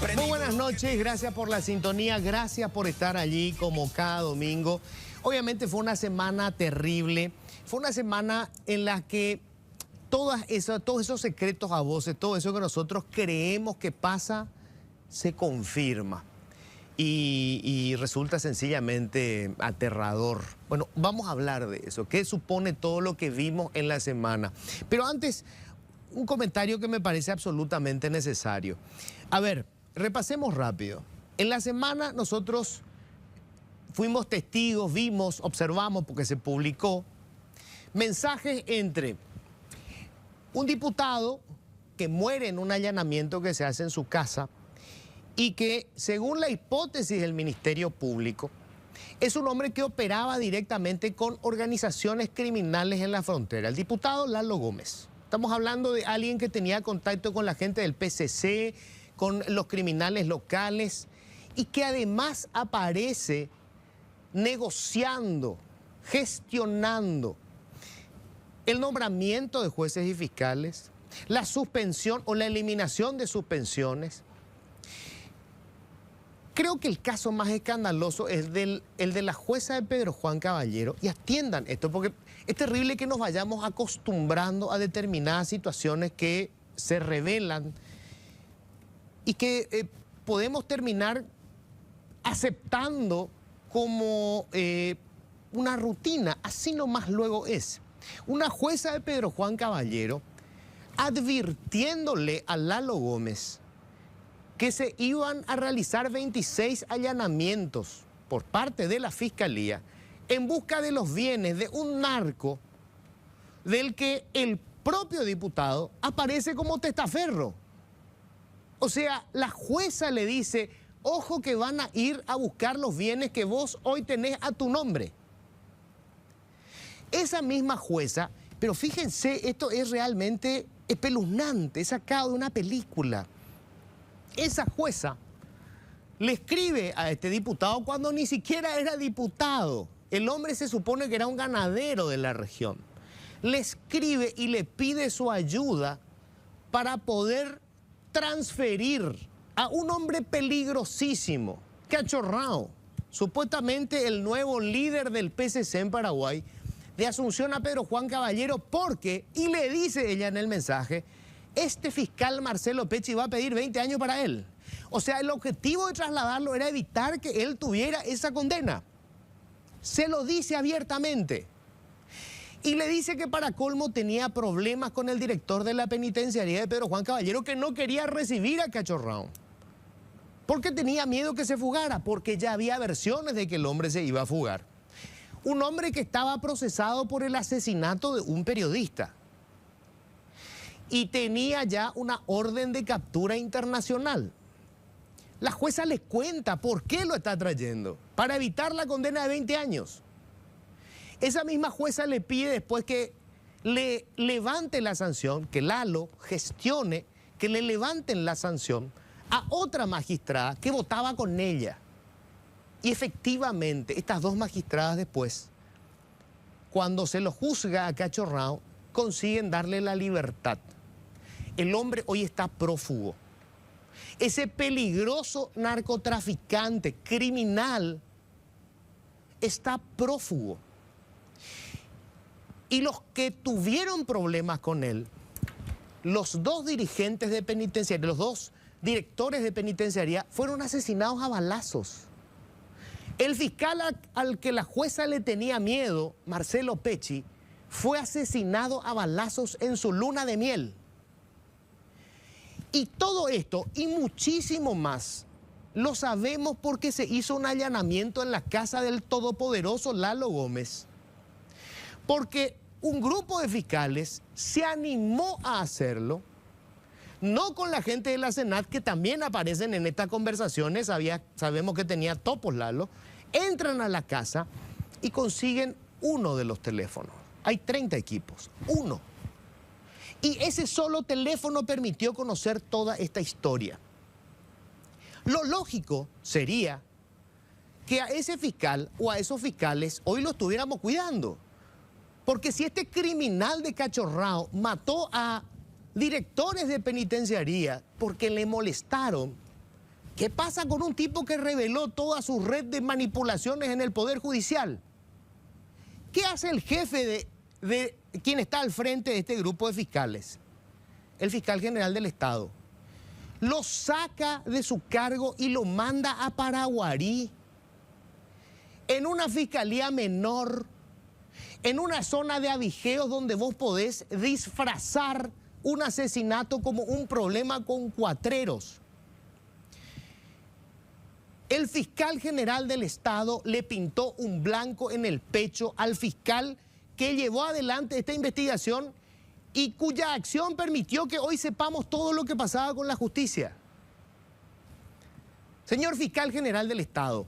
Muy buenas noches, gracias por la sintonía, gracias por estar allí como cada domingo. Obviamente fue una semana terrible, fue una semana en la que todos esos secretos a voces, todo eso que nosotros creemos que pasa, se confirma. Y resulta sencillamente aterrador. Bueno, vamos a hablar de eso. ¿Qué supone todo lo que vimos en la semana? Pero antes, un comentario que me parece absolutamente necesario. A ver, repasemos rápido. En la semana nosotros fuimos testigos, vimos, observamos, porque se publicó, mensajes entre un diputado que muere en un allanamiento que se hace en su casa y que, según la hipótesis del Ministerio Público, es un hombre que operaba directamente con organizaciones criminales en la frontera. El diputado Lalo Gómez. Estamos hablando de alguien que tenía contacto con la gente del PCC, con los criminales locales, y que además aparece negociando, gestionando el nombramiento de jueces y fiscales, la suspensión o la eliminación de suspensiones. Creo que el caso más escandaloso es el de la jueza de Pedro Juan Caballero. Y atiendan esto, porque es terrible que nos vayamos acostumbrando a determinadas situaciones que se revelan y que podemos terminar aceptando como una rutina. Así nomás luego es. Una jueza de Pedro Juan Caballero advirtiéndole a Lalo Gómez que se iban a realizar 26 allanamientos por parte de la Fiscalía en busca de los bienes de un narco del que el propio diputado aparece como testaferro. O sea, la jueza le dice, ojo que van a ir a buscar los bienes que vos hoy tenés a tu nombre. Esa misma jueza, pero fíjense, esto es realmente espeluznante, es sacado de una película. Esa jueza le escribe a este diputado cuando ni siquiera era diputado. El hombre se supone que era un ganadero de la región. Le escribe y le pide su ayuda para poder transferir a un hombre peligrosísimo, Cachorrao, supuestamente el nuevo líder del PCC en Paraguay, de Asunción a Pedro Juan Caballero, porque, y le dice ella en el mensaje, este fiscal Marcelo Pecci va a pedir 20 años para él. O sea, el objetivo de trasladarlo era evitar que él tuviera esa condena. Se lo dice abiertamente. Y le dice que para colmo tenía problemas con el director de la penitenciaría de Pedro Juan Caballero, que no quería recibir a Cachorrao. Porque tenía miedo que se fugara, porque ya había versiones de que el hombre se iba a fugar. Un hombre que estaba procesado por el asesinato de un periodista. Y tenía ya una orden de captura internacional. La jueza le cuenta por qué lo está trayendo, para evitar la condena de 20 años. Esa misma jueza le pide después que le levante la sanción, que Lalo gestione, que le levanten la sanción a otra magistrada que votaba con ella. Y efectivamente, estas dos magistradas después, cuando se lo juzga a Cachorrao, consiguen darle la libertad. El hombre hoy está prófugo. Ese peligroso narcotraficante, criminal, está prófugo. Y los que tuvieron problemas con él, los dos dirigentes de penitenciaría, los dos directores de penitenciaría, fueron asesinados a balazos. El fiscal al que la jueza le tenía miedo, Marcelo Pecci, fue asesinado a balazos en su luna de miel. Y todo esto y muchísimo más lo sabemos porque se hizo un allanamiento en la casa del todopoderoso Lalo Gómez. Porque un grupo de fiscales se animó a hacerlo, no con la gente de la Senat, que también aparecen en estas conversaciones, sabemos que tenía topos Lalo, entran a la casa y consiguen uno de los teléfonos. Hay 30 equipos, uno. Y ese solo teléfono permitió conocer toda esta historia. Lo lógico sería que a ese fiscal o a esos fiscales hoy lo estuviéramos cuidando. Porque si este criminal de Cachorrao mató a directores de penitenciaría porque le molestaron, ¿Qué pasa con un tipo que reveló toda su red de manipulaciones en el Poder Judicial? ¿Qué hace el jefe de quien está al frente de este grupo de fiscales? El fiscal general del Estado. Lo saca de su cargo y lo manda a Paraguarí, en una fiscalía menor, en una zona de avigeos donde vos podés disfrazar un asesinato como un problema con cuatreros. El fiscal general del Estado le pintó un blanco en el pecho al fiscal que llevó adelante esta investigación y cuya acción permitió que hoy sepamos todo lo que pasaba con la justicia. Señor fiscal general del Estado,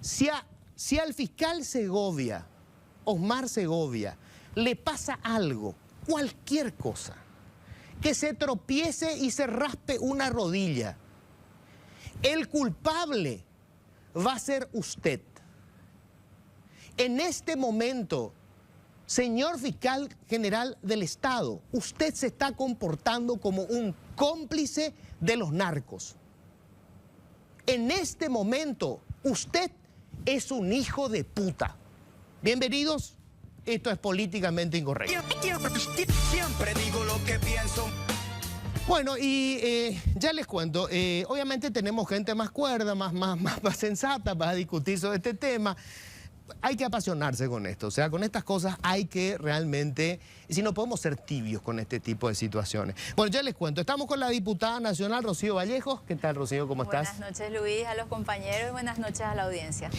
si al fiscal Segovia, Osmar Segovia, le pasa algo, cualquier cosa, que se tropiece y se raspe una rodilla, el culpable va a ser usted. En este momento, señor fiscal general del Estado, usted se está comportando como un cómplice de los narcos. En este momento, usted es un hijo de puta. Bienvenidos, esto es Políticamente Incorrecto. Siempre digo lo que pienso. Bueno, y ya les cuento, obviamente tenemos gente más cuerda, más sensata para discutir sobre este tema. Hay que apasionarse con esto, o sea, con estas cosas hay que realmente, y si no podemos ser tibios con este tipo de situaciones. Bueno, ya les cuento, estamos con la diputada nacional Rocío Vallejos. ¿Qué tal, Rocío? ¿Cómo estás? Buenas noches, Luis, a los compañeros y buenas noches a la audiencia.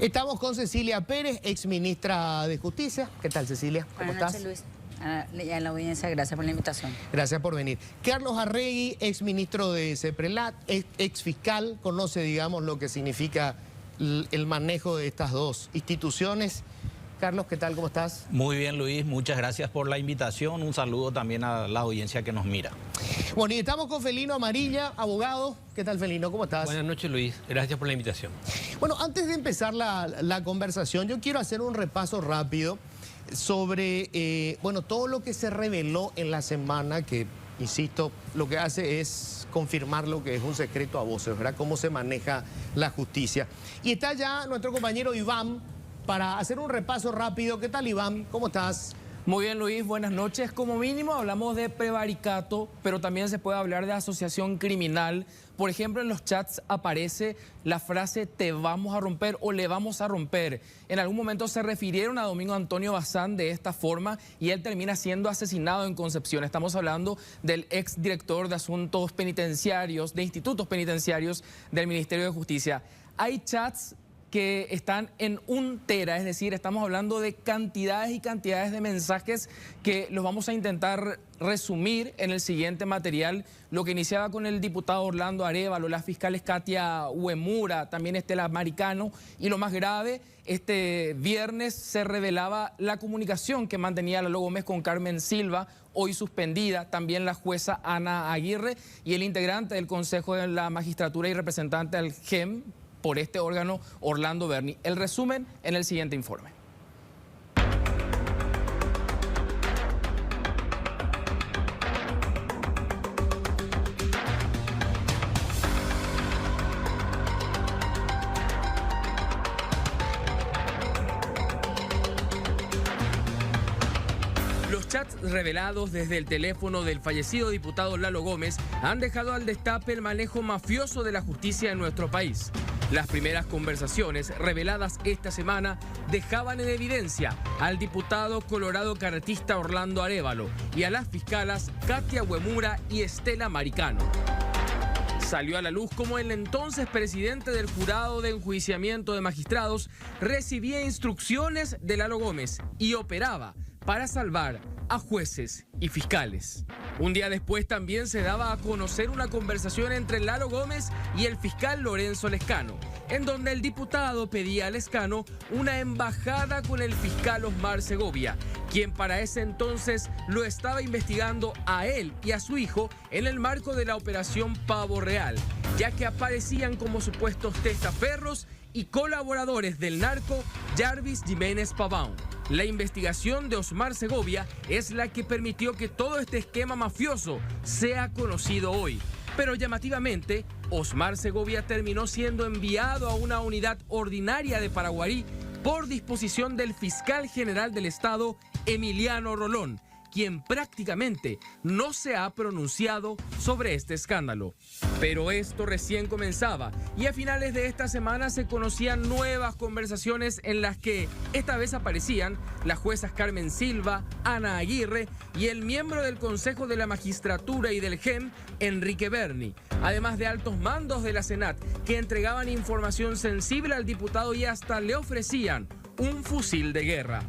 Estamos con Cecilia Pérez, exministra de Justicia. ¿Qué tal, Cecilia? ¿Cómo estás? Buenas noches, Luis. Ya en la audiencia, gracias por la invitación. Gracias por venir. Carlos Arregui, exministro de CEPRELAT, exfiscal, conoce, digamos, lo que significa el manejo de estas dos instituciones. Carlos, ¿qué tal? ¿Cómo estás? Muy bien, Luis. Muchas gracias por la invitación. Un saludo también a la audiencia que nos mira. Bueno, y estamos con Felino Amarilla, abogado. ¿Qué tal, Felino? ¿Cómo estás? Buenas noches, Luis. Gracias por la invitación. Bueno, antes de empezar la conversación, yo quiero hacer un repaso rápido sobre, bueno, todo lo que se reveló en la semana, que, insisto, lo que hace es confirmar lo que es un secreto a voces, ¿verdad? Cómo se maneja la justicia. Y está ya nuestro compañero Iván para hacer un repaso rápido. ¿Qué tal, Iván? ¿Cómo estás? Muy bien, Luis, buenas noches. Como mínimo hablamos de prevaricato, pero también se puede hablar de asociación criminal. Por ejemplo, en los chats aparece la frase "te vamos a romper" o "le vamos a romper". En algún momento se refirieron a Domingo Antonio Bazán de esta forma y él termina siendo asesinado en Concepción. Estamos hablando del exdirector de Asuntos Penitenciarios, de Institutos Penitenciarios del Ministerio de Justicia. Hay chats que están en 1 tera, es decir, estamos hablando de cantidades y cantidades de mensajes que los vamos a intentar resumir en el siguiente material. Lo que iniciaba con el diputado Orlando Arévalo, las fiscales Katia Uemura, también Estela Maricano, y lo más grave, este viernes se revelaba la comunicación que mantenía Lalo Gómez con Carmen Silva, hoy suspendida, también la jueza Ana Aguirre y el integrante del Consejo de la Magistratura y representante del GEM por este órgano, Orlando Berni. El resumen en el siguiente informe. Los chats revelados desde el teléfono del fallecido diputado Lalo Gómez han dejado al destape el manejo mafioso de la justicia en nuestro país. Las primeras conversaciones reveladas esta semana dejaban en evidencia al diputado colorado cartista Orlando Arévalo y a las fiscalas Katia Uemura y Estela Maricano. Salió a la luz cómo el entonces presidente del Jurado de Enjuiciamiento de Magistrados recibía instrucciones de Lalo Gómez y operaba para salvar a jueces y fiscales. Un día después también se daba a conocer una conversación entre Lalo Gómez y el fiscal Lorenzo Lescano, en donde el diputado pedía a Lescano una embajada con el fiscal Osmar Segovia, quien para ese entonces lo estaba investigando a él y a su hijo en el marco de la operación Pavo Real, ya que aparecían como supuestos testaferros y colaboradores del narco Jarvis Jiménez Pavón. La investigación de Osmar Segovia es la que permitió que todo este esquema mafioso sea conocido hoy. Pero llamativamente, Osmar Segovia terminó siendo enviado a una unidad ordinaria de Paraguarí por disposición del fiscal general del Estado, Emiliano Rolón, quien prácticamente no se ha pronunciado sobre este escándalo. Pero esto recién comenzaba y a finales de esta semana se conocían nuevas conversaciones en las que esta vez aparecían las juezas Carmen Silva, Ana Aguirre y el miembro del Consejo de la Magistratura y del GEM, Enrique Berni, además de altos mandos de la Senat que entregaban información sensible al diputado y hasta le ofrecían un fusil de guerra.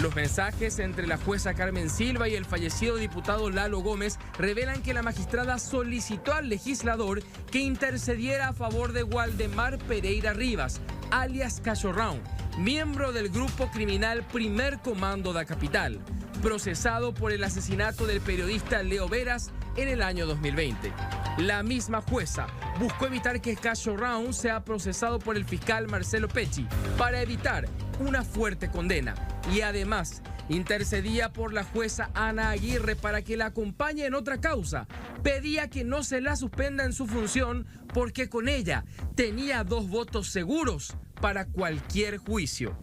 Los mensajes entre la jueza Carmen Silva y el fallecido diputado Lalo Gómez revelan que la magistrada solicitó al legislador que intercediera a favor de Waldemar Pereira Rivas, alias Cachorrão, miembro del grupo criminal Primer Comando da Capital, procesado por el asesinato del periodista Leo Veras en el año 2020. La misma jueza buscó evitar que Cachorrão sea procesado por el fiscal Marcelo Pecci para evitar una fuerte condena y además intercedía por la jueza Ana Aguirre para que la acompañe en otra causa. Pedía que no se la suspenda en su función porque con ella tenía 2 votos seguros para cualquier juicio.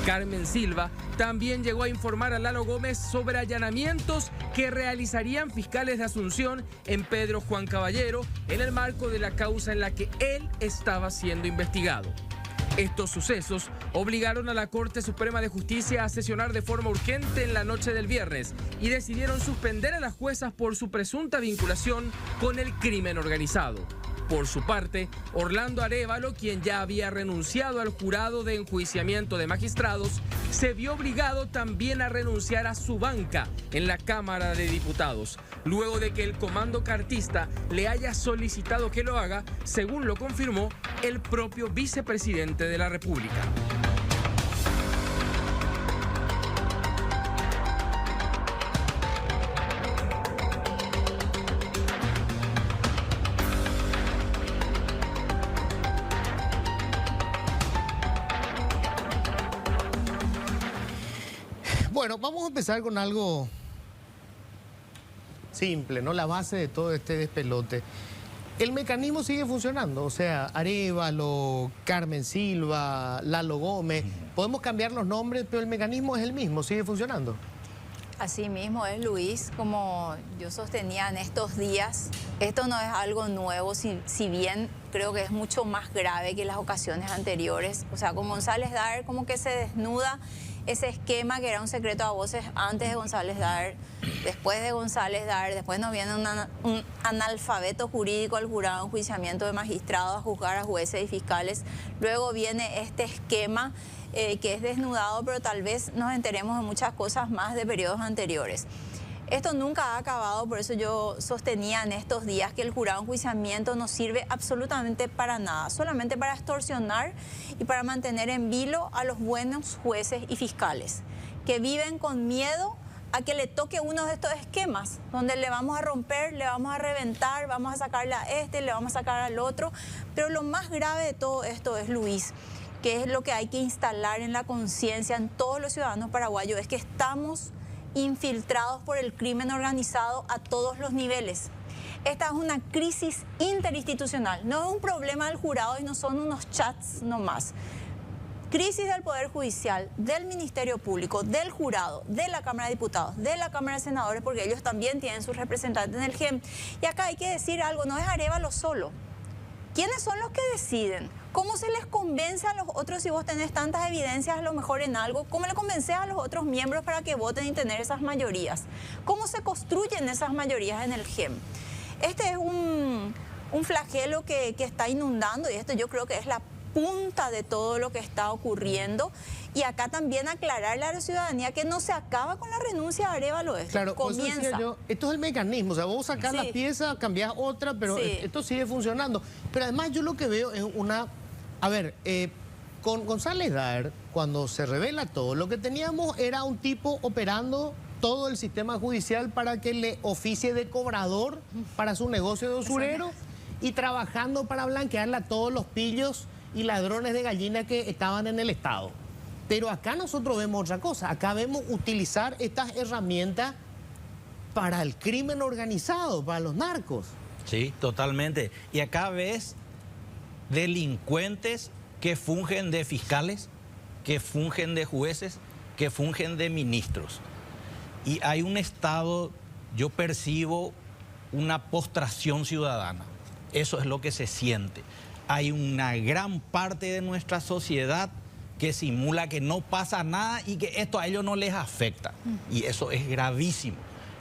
Carmen Silva también llegó a informar a Lalo Gómez sobre allanamientos que realizarían fiscales de Asunción en Pedro Juan Caballero en el marco de la causa en la que él estaba siendo investigado. Estos sucesos obligaron a la Corte Suprema de Justicia a sesionar de forma urgente en la noche del viernes y decidieron suspender a las juezas por su presunta vinculación con el crimen organizado. Por su parte, Orlando Arévalo, quien ya había renunciado al jurado de enjuiciamiento de magistrados, se vio obligado también a renunciar a su banca en la Cámara de Diputados, luego de que el comando cartista le haya solicitado que lo haga, según lo confirmó el propio vicepresidente de la República. Bueno, vamos a empezar con algo simple, ¿no? La base de todo este despelote. El mecanismo sigue funcionando, o sea, Arévalo, Carmen Silva, Lalo Gómez, podemos cambiar los nombres, pero el mecanismo es el mismo, sigue funcionando. Así mismo es, Luis, como yo sostenía en estos días, esto no es algo nuevo, si bien creo que es mucho más grave que las ocasiones anteriores. O sea, con González Daer como que se desnuda ese esquema que era un secreto a voces antes de González Daer, después de González Daer, después nos viene un analfabeto jurídico al jurado de enjuiciamiento de magistrados a juzgar a jueces y fiscales. Luego viene este esquema que es desnudado, pero tal vez nos enteremos de muchas cosas más de periodos anteriores. Esto nunca ha acabado, por eso yo sostenía en estos días que el jurado de enjuiciamiento no sirve absolutamente para nada, solamente para extorsionar y para mantener en vilo a los buenos jueces y fiscales, que viven con miedo a que le toque uno de estos esquemas, donde le vamos a romper, le vamos a reventar, vamos a sacarle a este, le vamos a sacar al otro. Pero lo más grave de todo esto es, Luis, que es lo que hay que instalar en la conciencia en todos los ciudadanos paraguayos, es que estamos infiltrados por el crimen organizado a todos los niveles. Esta es una crisis interinstitucional, no es un problema del jurado y no son unos chats nomás. Crisis del Poder Judicial, del Ministerio Público, del jurado, de la Cámara de Diputados, de la Cámara de Senadores, porque ellos también tienen sus representantes en el GEM. Y acá hay que decir algo, no es Arévalo solo. ¿Quiénes son los que deciden? ¿Cómo se les convence a los otros si vos tenés tantas evidencias a lo mejor en algo? ¿Cómo le convences a los otros miembros para que voten y tener esas mayorías? ¿Cómo se construyen esas mayorías en el GEM? Este es un flagelo que está inundando y esto yo creo que es la punta de todo lo que está ocurriendo. Y acá también aclararle a la ciudadanía que no se acaba con la renuncia de Arévalo. Esto claro, comienza. Esto es el mecanismo, o sea, vos sacás la pieza, cambiás otra, pero esto sigue funcionando. Pero además yo lo que veo es una... A ver, con González Daer, cuando se revela todo, lo que teníamos era un tipo operando todo el sistema judicial para que le oficie de cobrador para su negocio de usurero y trabajando para blanquearle a todos los pillos y ladrones de gallina que estaban en el Estado. Pero acá nosotros vemos otra cosa, acá vemos utilizar estas herramientas para el crimen organizado, para los narcos. Sí, totalmente. Y acá ves delincuentes que fungen de fiscales, que fungen de jueces, que fungen de ministros. Y hay un estado, yo percibo una postración ciudadana. Eso es lo que se siente. Hay una gran parte de nuestra sociedad que simula que no pasa nada y que esto a ellos no les afecta. Y eso es gravísimo.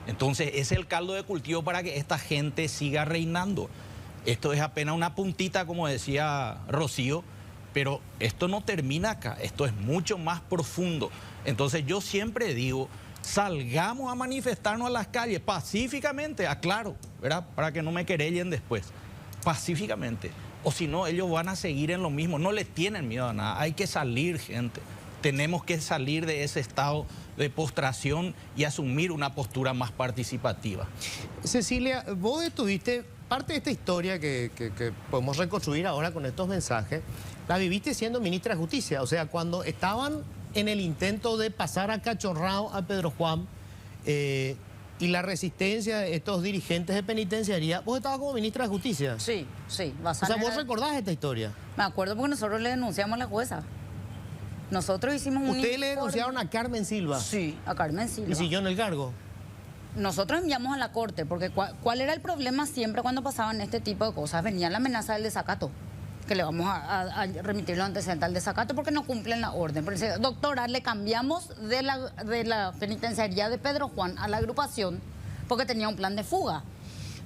Entonces, es el caldo de cultivo para que esta gente siga reinando. Esto es apenas una puntita, como decía Rocío, pero esto no termina acá, esto es mucho más profundo. Entonces, yo siempre digo, salgamos a manifestarnos a las calles pacíficamente, aclaro, ¿verdad? Para que no me querellen después, pacíficamente. O si no, ellos van a seguir en lo mismo, no le tienen miedo a nada, hay que salir, gente. Tenemos que salir de ese estado de postración y asumir una postura más participativa. Cecilia, vos estuviste, parte de esta historia que podemos reconstruir ahora con estos mensajes, la viviste siendo ministra de Justicia. O sea, cuando estaban en el intento de pasar a cachorrao a Pedro Juan y la resistencia de estos dirigentes de penitenciaría, vos estabas como ministra de Justicia. Sí, sí. O sea, vos recordás esta historia. Me acuerdo porque nosotros le denunciamos a la jueza. Nosotros hicimos un Ustedes le informe. denunciaron a Carmen Silva. Sí, a Carmen Silva. ¿Y siguió en el cargo? Nosotros enviamos a la corte, porque ¿cuál era el problema siempre cuando pasaban este tipo de cosas? Venía la amenaza del desacato, que le vamos a remitir los antecedentes al desacato porque no cumplen la orden. Pero dice, doctora, le cambiamos de la penitenciaría de Pedro Juan a la agrupación porque tenía un plan de fuga.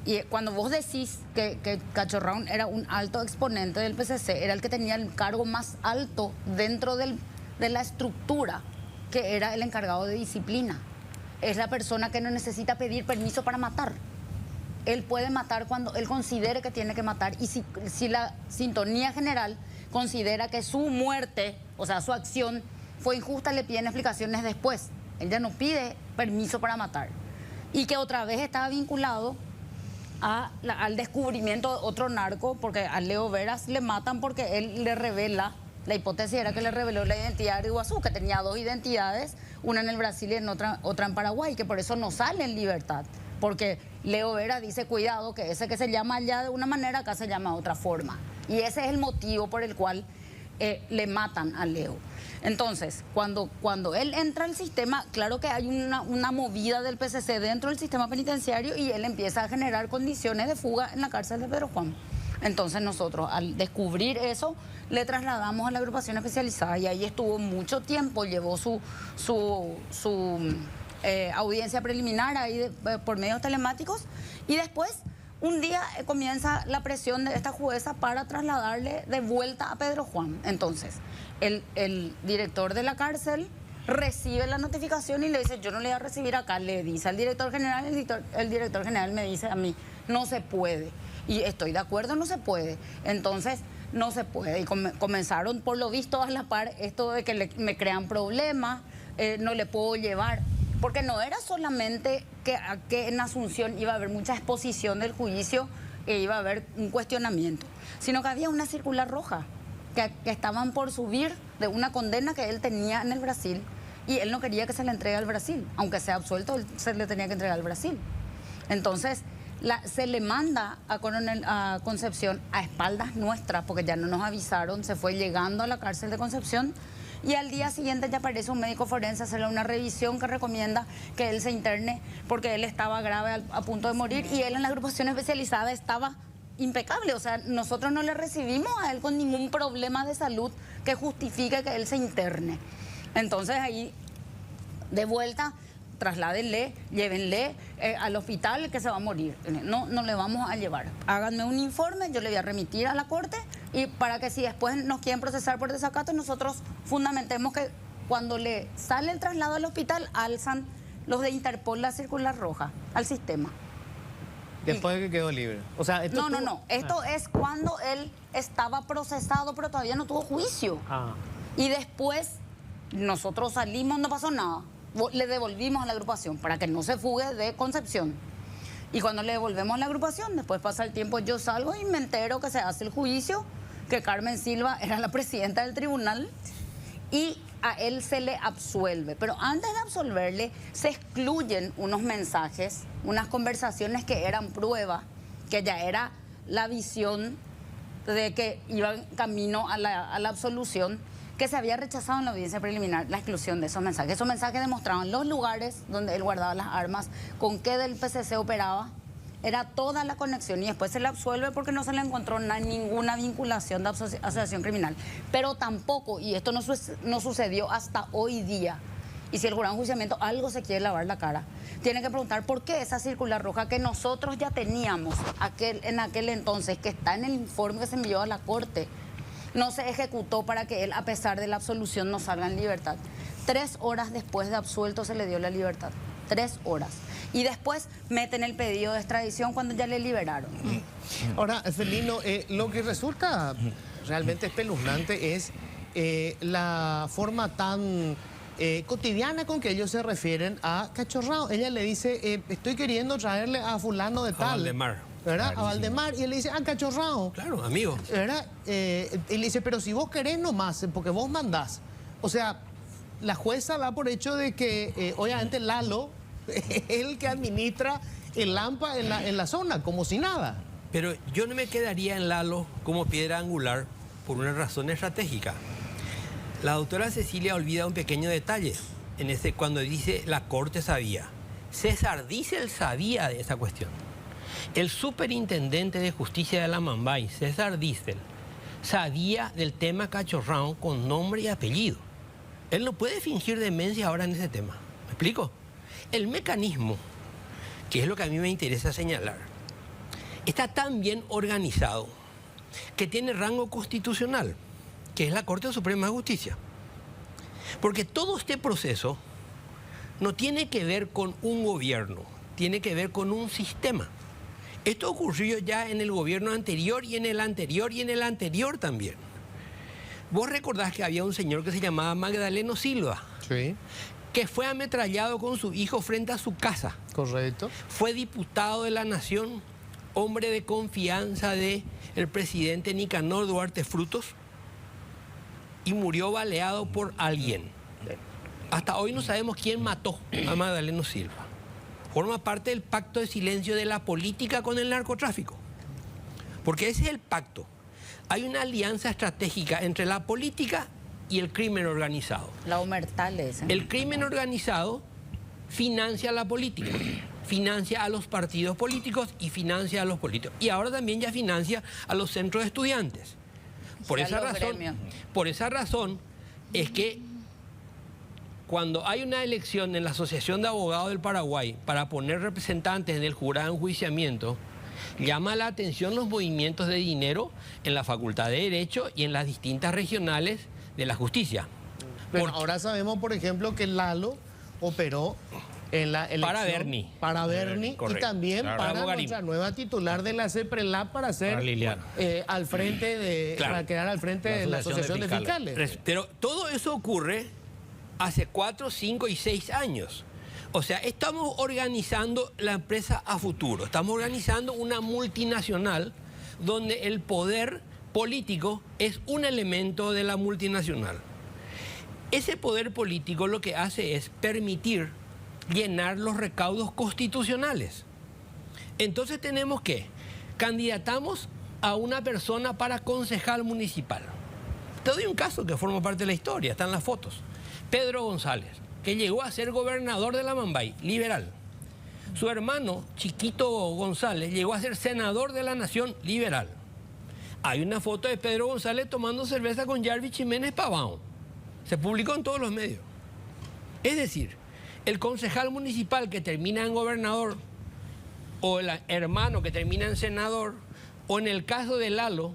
Y cuando vos decís que Cachorrón era un alto exponente del PCC, era el que tenía el cargo más alto dentro de la estructura, que era el encargado de disciplina. Es la persona que no necesita pedir permiso para matar. Él puede matar cuando él considere que tiene que matar. Y si la sintonía general considera que su muerte, o sea, su acción fue injusta, le piden explicaciones después. Él ya no pide permiso para matar. Y que otra vez estaba vinculado al descubrimiento de otro narco, porque a Leo Veras le matan porque él le revela, la hipótesis era que le reveló la identidad de Iguazú, que tenía dos identidades, una en el Brasil y otra en Paraguay, que por eso no sale en libertad. Porque Leo Vera dice, cuidado, que ese que se llama allá de una manera, acá se llama de otra forma. Y ese es el motivo por el cual le matan a Leo. Entonces, cuando él entra al sistema, claro que hay una movida del PCC dentro del sistema penitenciario y él empieza a generar condiciones de fuga en la cárcel de Pedro Juan. Entonces nosotros, al descubrir eso, le trasladamos a la agrupación especializada y ahí estuvo mucho tiempo, llevó su audiencia preliminar ahí por medios telemáticos y después un día comienza la presión de esta jueza para trasladarle de vuelta a Pedro Juan. Entonces, el director de la cárcel recibe la notificación y le dice, yo no le voy a recibir acá, le dice al director general, el director general me dice a mí, no se puede. Y estoy de acuerdo, no se puede. Entonces, no se puede. Y comenzaron, por lo visto, a la par esto de que me crean problemas, no le puedo llevar. Porque no era solamente que en Asunción iba a haber mucha exposición del juicio e iba a haber un cuestionamiento, sino que había una circular roja que estaban por subir de una condena que él tenía en el Brasil y él no quería que se le entregue al Brasil. Aunque sea absuelto, él se le tenía que entregar al Brasil. Entonces, se le manda a Concepción a espaldas nuestras, porque ya no nos avisaron, se fue llegando a la cárcel de Concepción y al día siguiente ya aparece un médico forense a hacerle una revisión que recomienda que él se interne porque él estaba grave a punto de morir y él en la agrupación especializada estaba impecable. O sea, nosotros no le recibimos a él con ningún problema de salud que justifique que él se interne. Entonces ahí, de vuelta, trasládenle, llévenle al hospital que se va a morir. No le vamos a llevar. Háganme un informe, yo le voy a remitir a la corte y para que si después nos quieren procesar por desacato, nosotros fundamentemos que cuando le sale el traslado al hospital, alzan los de Interpol la circular roja al sistema. Después de que quedó libre. O sea, esto No. Esto es cuando él estaba procesado, pero todavía no tuvo juicio. Y después nosotros salimos, no pasó nada. Le devolvimos a la agrupación para que no se fugue de Concepción. Y cuando le devolvemos a la agrupación, después pasa el tiempo, yo salgo y me entero que se hace el juicio, que Carmen Silva era la presidenta del tribunal y a él se le absuelve. Pero antes de absolverle, se excluyen unos mensajes, unas conversaciones que eran prueba que ya era la visión de que iban camino a la absolución, que se había rechazado en la audiencia preliminar la exclusión de esos mensajes. Esos mensajes demostraban los lugares donde él guardaba las armas, con qué del PCC operaba, era toda la conexión, y después se le absuelve porque no se le encontró ninguna vinculación de asociación criminal. Pero tampoco, y esto no sucedió hasta hoy día, y si el jurado de enjuiciamiento algo se quiere lavar la cara, tiene que preguntar por qué esa circular roja que nosotros ya teníamos en aquel entonces, que está en el informe que se envió a la Corte, no se ejecutó para que él, a pesar de la absolución, no salga en libertad. 3 horas después de absuelto se le dio la libertad. 3 horas. Y después meten el pedido de extradición cuando ya le liberaron. Ahora, Celino, lo que resulta realmente espeluznante es la forma tan cotidiana con que ellos se refieren a Cachorrao. Ella le dice, estoy queriendo traerle a fulano de tal. A Valdemar. ¿Verdad? A Valdemar. Y él le dice, Cachorrao. Claro, amigo. ¿Verdad? Y le dice, pero si vos querés nomás, porque vos mandás. O sea, la jueza da por hecho de que, obviamente, Lalo es el que administra el Lampa en la zona, como si nada. Pero yo no me quedaría en Lalo como piedra angular por una razón estratégica. La doctora Cecilia olvida un pequeño detalle cuando dice la Corte sabía. César Diesel sabía de esa cuestión. El superintendente de justicia de la Mambay, César Diesel, sabía del tema Cachorrao con nombre y apellido. Él no puede fingir demencia ahora en ese tema. ¿Me explico? El mecanismo, que es lo que a mí me interesa señalar, está tan bien organizado que tiene rango constitucional, que es la Corte Suprema de Justicia. Porque todo este proceso no tiene que ver con un gobierno, tiene que ver con un sistema. Esto ocurrió ya en el gobierno anterior y en el anterior y en el anterior también. Vos recordás que había un señor que se llamaba Magdaleno Silva, Sí, que fue ametrallado con su hijo frente a su casa. correcto. Fue diputado de la Nación, hombre de confianza del presidente Nicanor Duarte Frutos, y murió baleado por alguien. Hasta hoy no sabemos quién mató a Magdaleno Silva. Forma parte del pacto de silencio de la política con el narcotráfico. Porque ese es el pacto. Hay una alianza estratégica entre la política y el crimen organizado. La omerta le dicen. El crimen organizado financia la política, financia a los partidos políticos y financia a los políticos. Y ahora también ya financia a los centros de estudiantes. Por esa razón es que cuando hay una elección en la Asociación de Abogados del Paraguay para poner representantes en el jurado de enjuiciamiento, llama la atención los movimientos de dinero en la Facultad de Derecho y en las distintas regionales de la justicia. Bueno, ahora sabemos, por ejemplo, que Lalo operó en la elección para Bernie y correcto. también Claro. para Bogarín. nuestra nueva titular de la CEPRELAP para ser Para Liliana. al frente de Claro. para quedar al frente de la Asociación de Fiscales. Pero todo eso ocurre hace 4, 5 y 6 años. O sea, estamos organizando la empresa a futuro. Estamos organizando una multinacional donde el poder político es un elemento de la multinacional. Ese poder político lo que hace es permitir llenar los recaudos constitucionales. Entonces tenemos que candidatamos a una persona para concejal municipal. Te doy un caso que forma parte de la historia, están las fotos. Pedro González, que llegó a ser gobernador de la Mambay, liberal. Su hermano, Chiquito González, llegó a ser senador de la Nación, liberal. Hay una foto de Pedro González tomando cerveza con Jarvis Jiménez Pavão. Se publicó en todos los medios. Es decir, el concejal municipal que termina en gobernador, o el hermano que termina en senador, o en el caso de Lalo,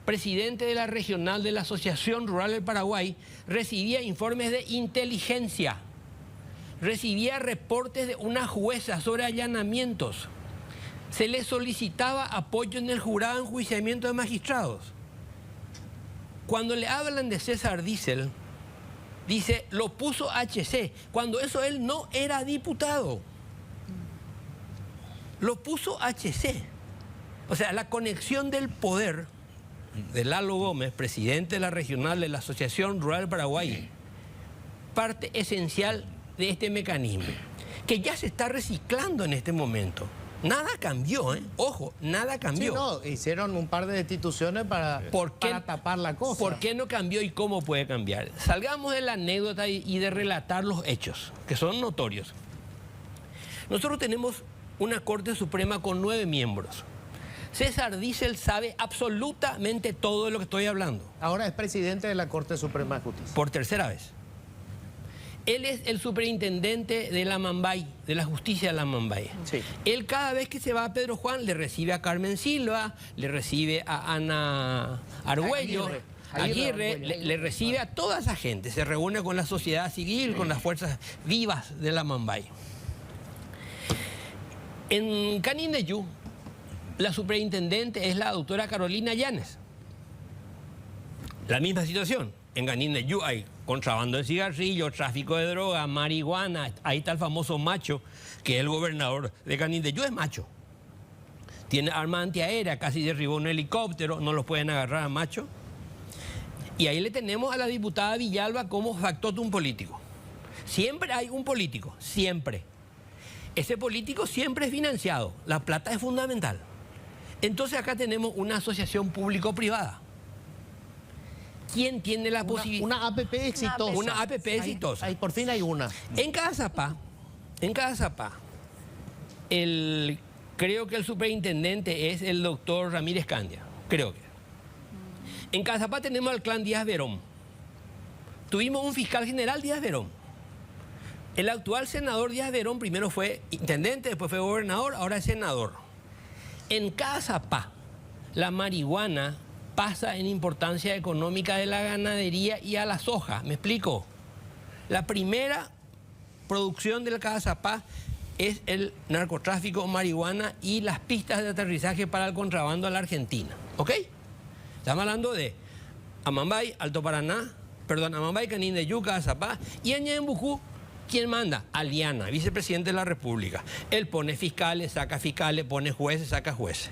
presidente de la regional de la Asociación Rural del Paraguay, recibía informes de inteligencia, recibía reportes de una jueza sobre allanamientos, se le solicitaba apoyo en el jurado de enjuiciamiento de magistrados. Cuando le hablan de César Diesel, dice, lo puso HC, cuando eso él no era diputado. Lo puso HC. O sea, la conexión del poder de Lalo Gómez, presidente de la regional de la Asociación Rural del Paraguay, parte esencial de este mecanismo, que ya se está reciclando en este momento. Nada cambió, ¿eh? Ojo, nada cambió. Sí, no, hicieron un par de destituciones para tapar la cosa. ¿Por qué no cambió y cómo puede cambiar? Salgamos de la anécdota y de relatar los hechos, que son notorios. Nosotros tenemos una Corte Suprema con 9 miembros. César Diesel sabe absolutamente todo de lo que estoy hablando. Ahora es presidente de la Corte Suprema de Justicia. Por tercera vez. Él es el superintendente de la Mambay, de la justicia de la Mambay. Sí. Él cada vez que se va a Pedro Juan le recibe a Carmen Silva, le recibe a Ana Argüello, Aguirre, le recibe a toda esa gente. Se reúne con la sociedad civil, con las fuerzas vivas de la Mambay. En Canindeyú, la superintendente es la doctora Carolina Llanes. La misma situación. En Canindeyú hay contrabando de cigarrillos, tráfico de droga, marihuana. Ahí está el famoso Macho, que es el gobernador de Canindeyú, es Macho. Tiene arma antiaérea, casi derribó un helicóptero, no los pueden agarrar a Macho. Y ahí le tenemos a la diputada Villalba como factotum político. Siempre hay un político, siempre. Ese político siempre es financiado, la plata es fundamental. Entonces acá tenemos una asociación público-privada. ¿Quién tiene la posibilidad? Una APP exitosa. Una APP exitosa. Por fin hay una. En cada Zapá, creo que el superintendente es el doctor Ramírez Candia, creo que. En cada Zapá tenemos al clan Díaz Verón. Tuvimos un fiscal general, Díaz Verón. El actual senador Díaz Verón primero fue intendente, después fue gobernador, ahora es senador. En cada Zapá, la marihuana pasa en importancia económica de la ganadería y a la soja. ¿Me explico? La primera producción del Cazapá es el narcotráfico, marihuana y las pistas de aterrizaje para el contrabando a la Argentina. ¿Ok? Estamos hablando de Amambay, Alto Paraná, Amambay, Canindeyú, Cazapá y en Ñembucú. ¿Quién manda? Aliana, vicepresidente de la República. Él pone fiscales, saca fiscales, pone jueces, saca jueces.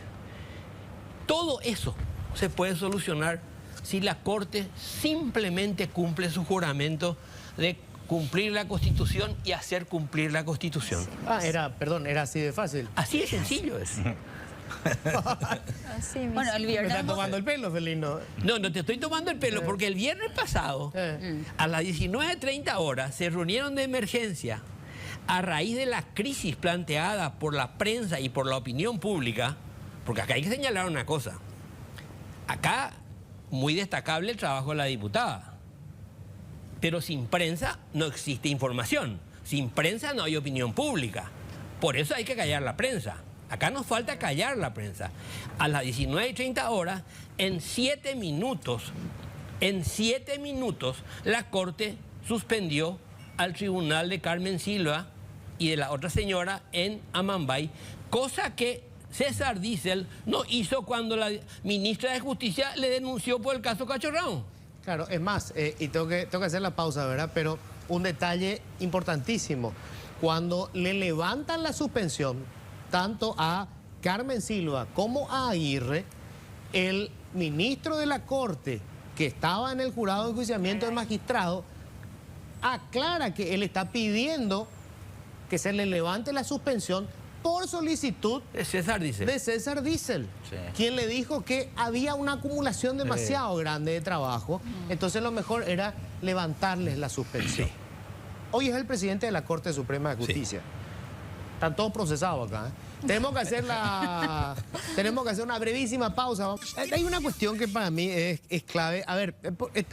Todo eso se puede solucionar si la Corte simplemente cumple su juramento de cumplir la Constitución y hacer cumplir la Constitución. Era así de fácil. Así de sencillo es. Así mismo. Bueno, el Me viernes... estás tomando el pelo, Felino. No, no te estoy tomando el pelo, porque el viernes pasado, a las 19:30 horas, se reunieron de emergencia a raíz de la crisis planteada por la prensa y por la opinión pública, porque acá hay que señalar una cosa. Acá, muy destacable el trabajo de la diputada. Pero sin prensa no existe información. Sin prensa no hay opinión pública. Por eso hay que callar la prensa. Acá nos falta callar la prensa. A las 19:30 horas, en 7 minutos, la Corte suspendió al tribunal de Carmen Silva y de la otra señora en Amambay, cosa que César Diesel no hizo cuando la ministra de Justicia le denunció por el caso Cachorrón. Claro, es más, y tengo que hacer la pausa, ¿verdad? Pero un detalle importantísimo. Cuando le levantan la suspensión, tanto a Carmen Silva como a Aguirre, el ministro de la Corte, que estaba en el jurado de enjuiciamiento del magistrado, aclara que él está pidiendo que se le levante la suspensión por solicitud de César Diesel, Sí. quien le dijo que había una acumulación demasiado grande de trabajo, entonces lo mejor era levantarles la suspensión. Sí. Hoy es el presidente de la Corte Suprema de Justicia. Están todos procesados acá, ¿eh? Tenemos que hacer una brevísima pausa. Hay una cuestión que para mí es clave. A ver,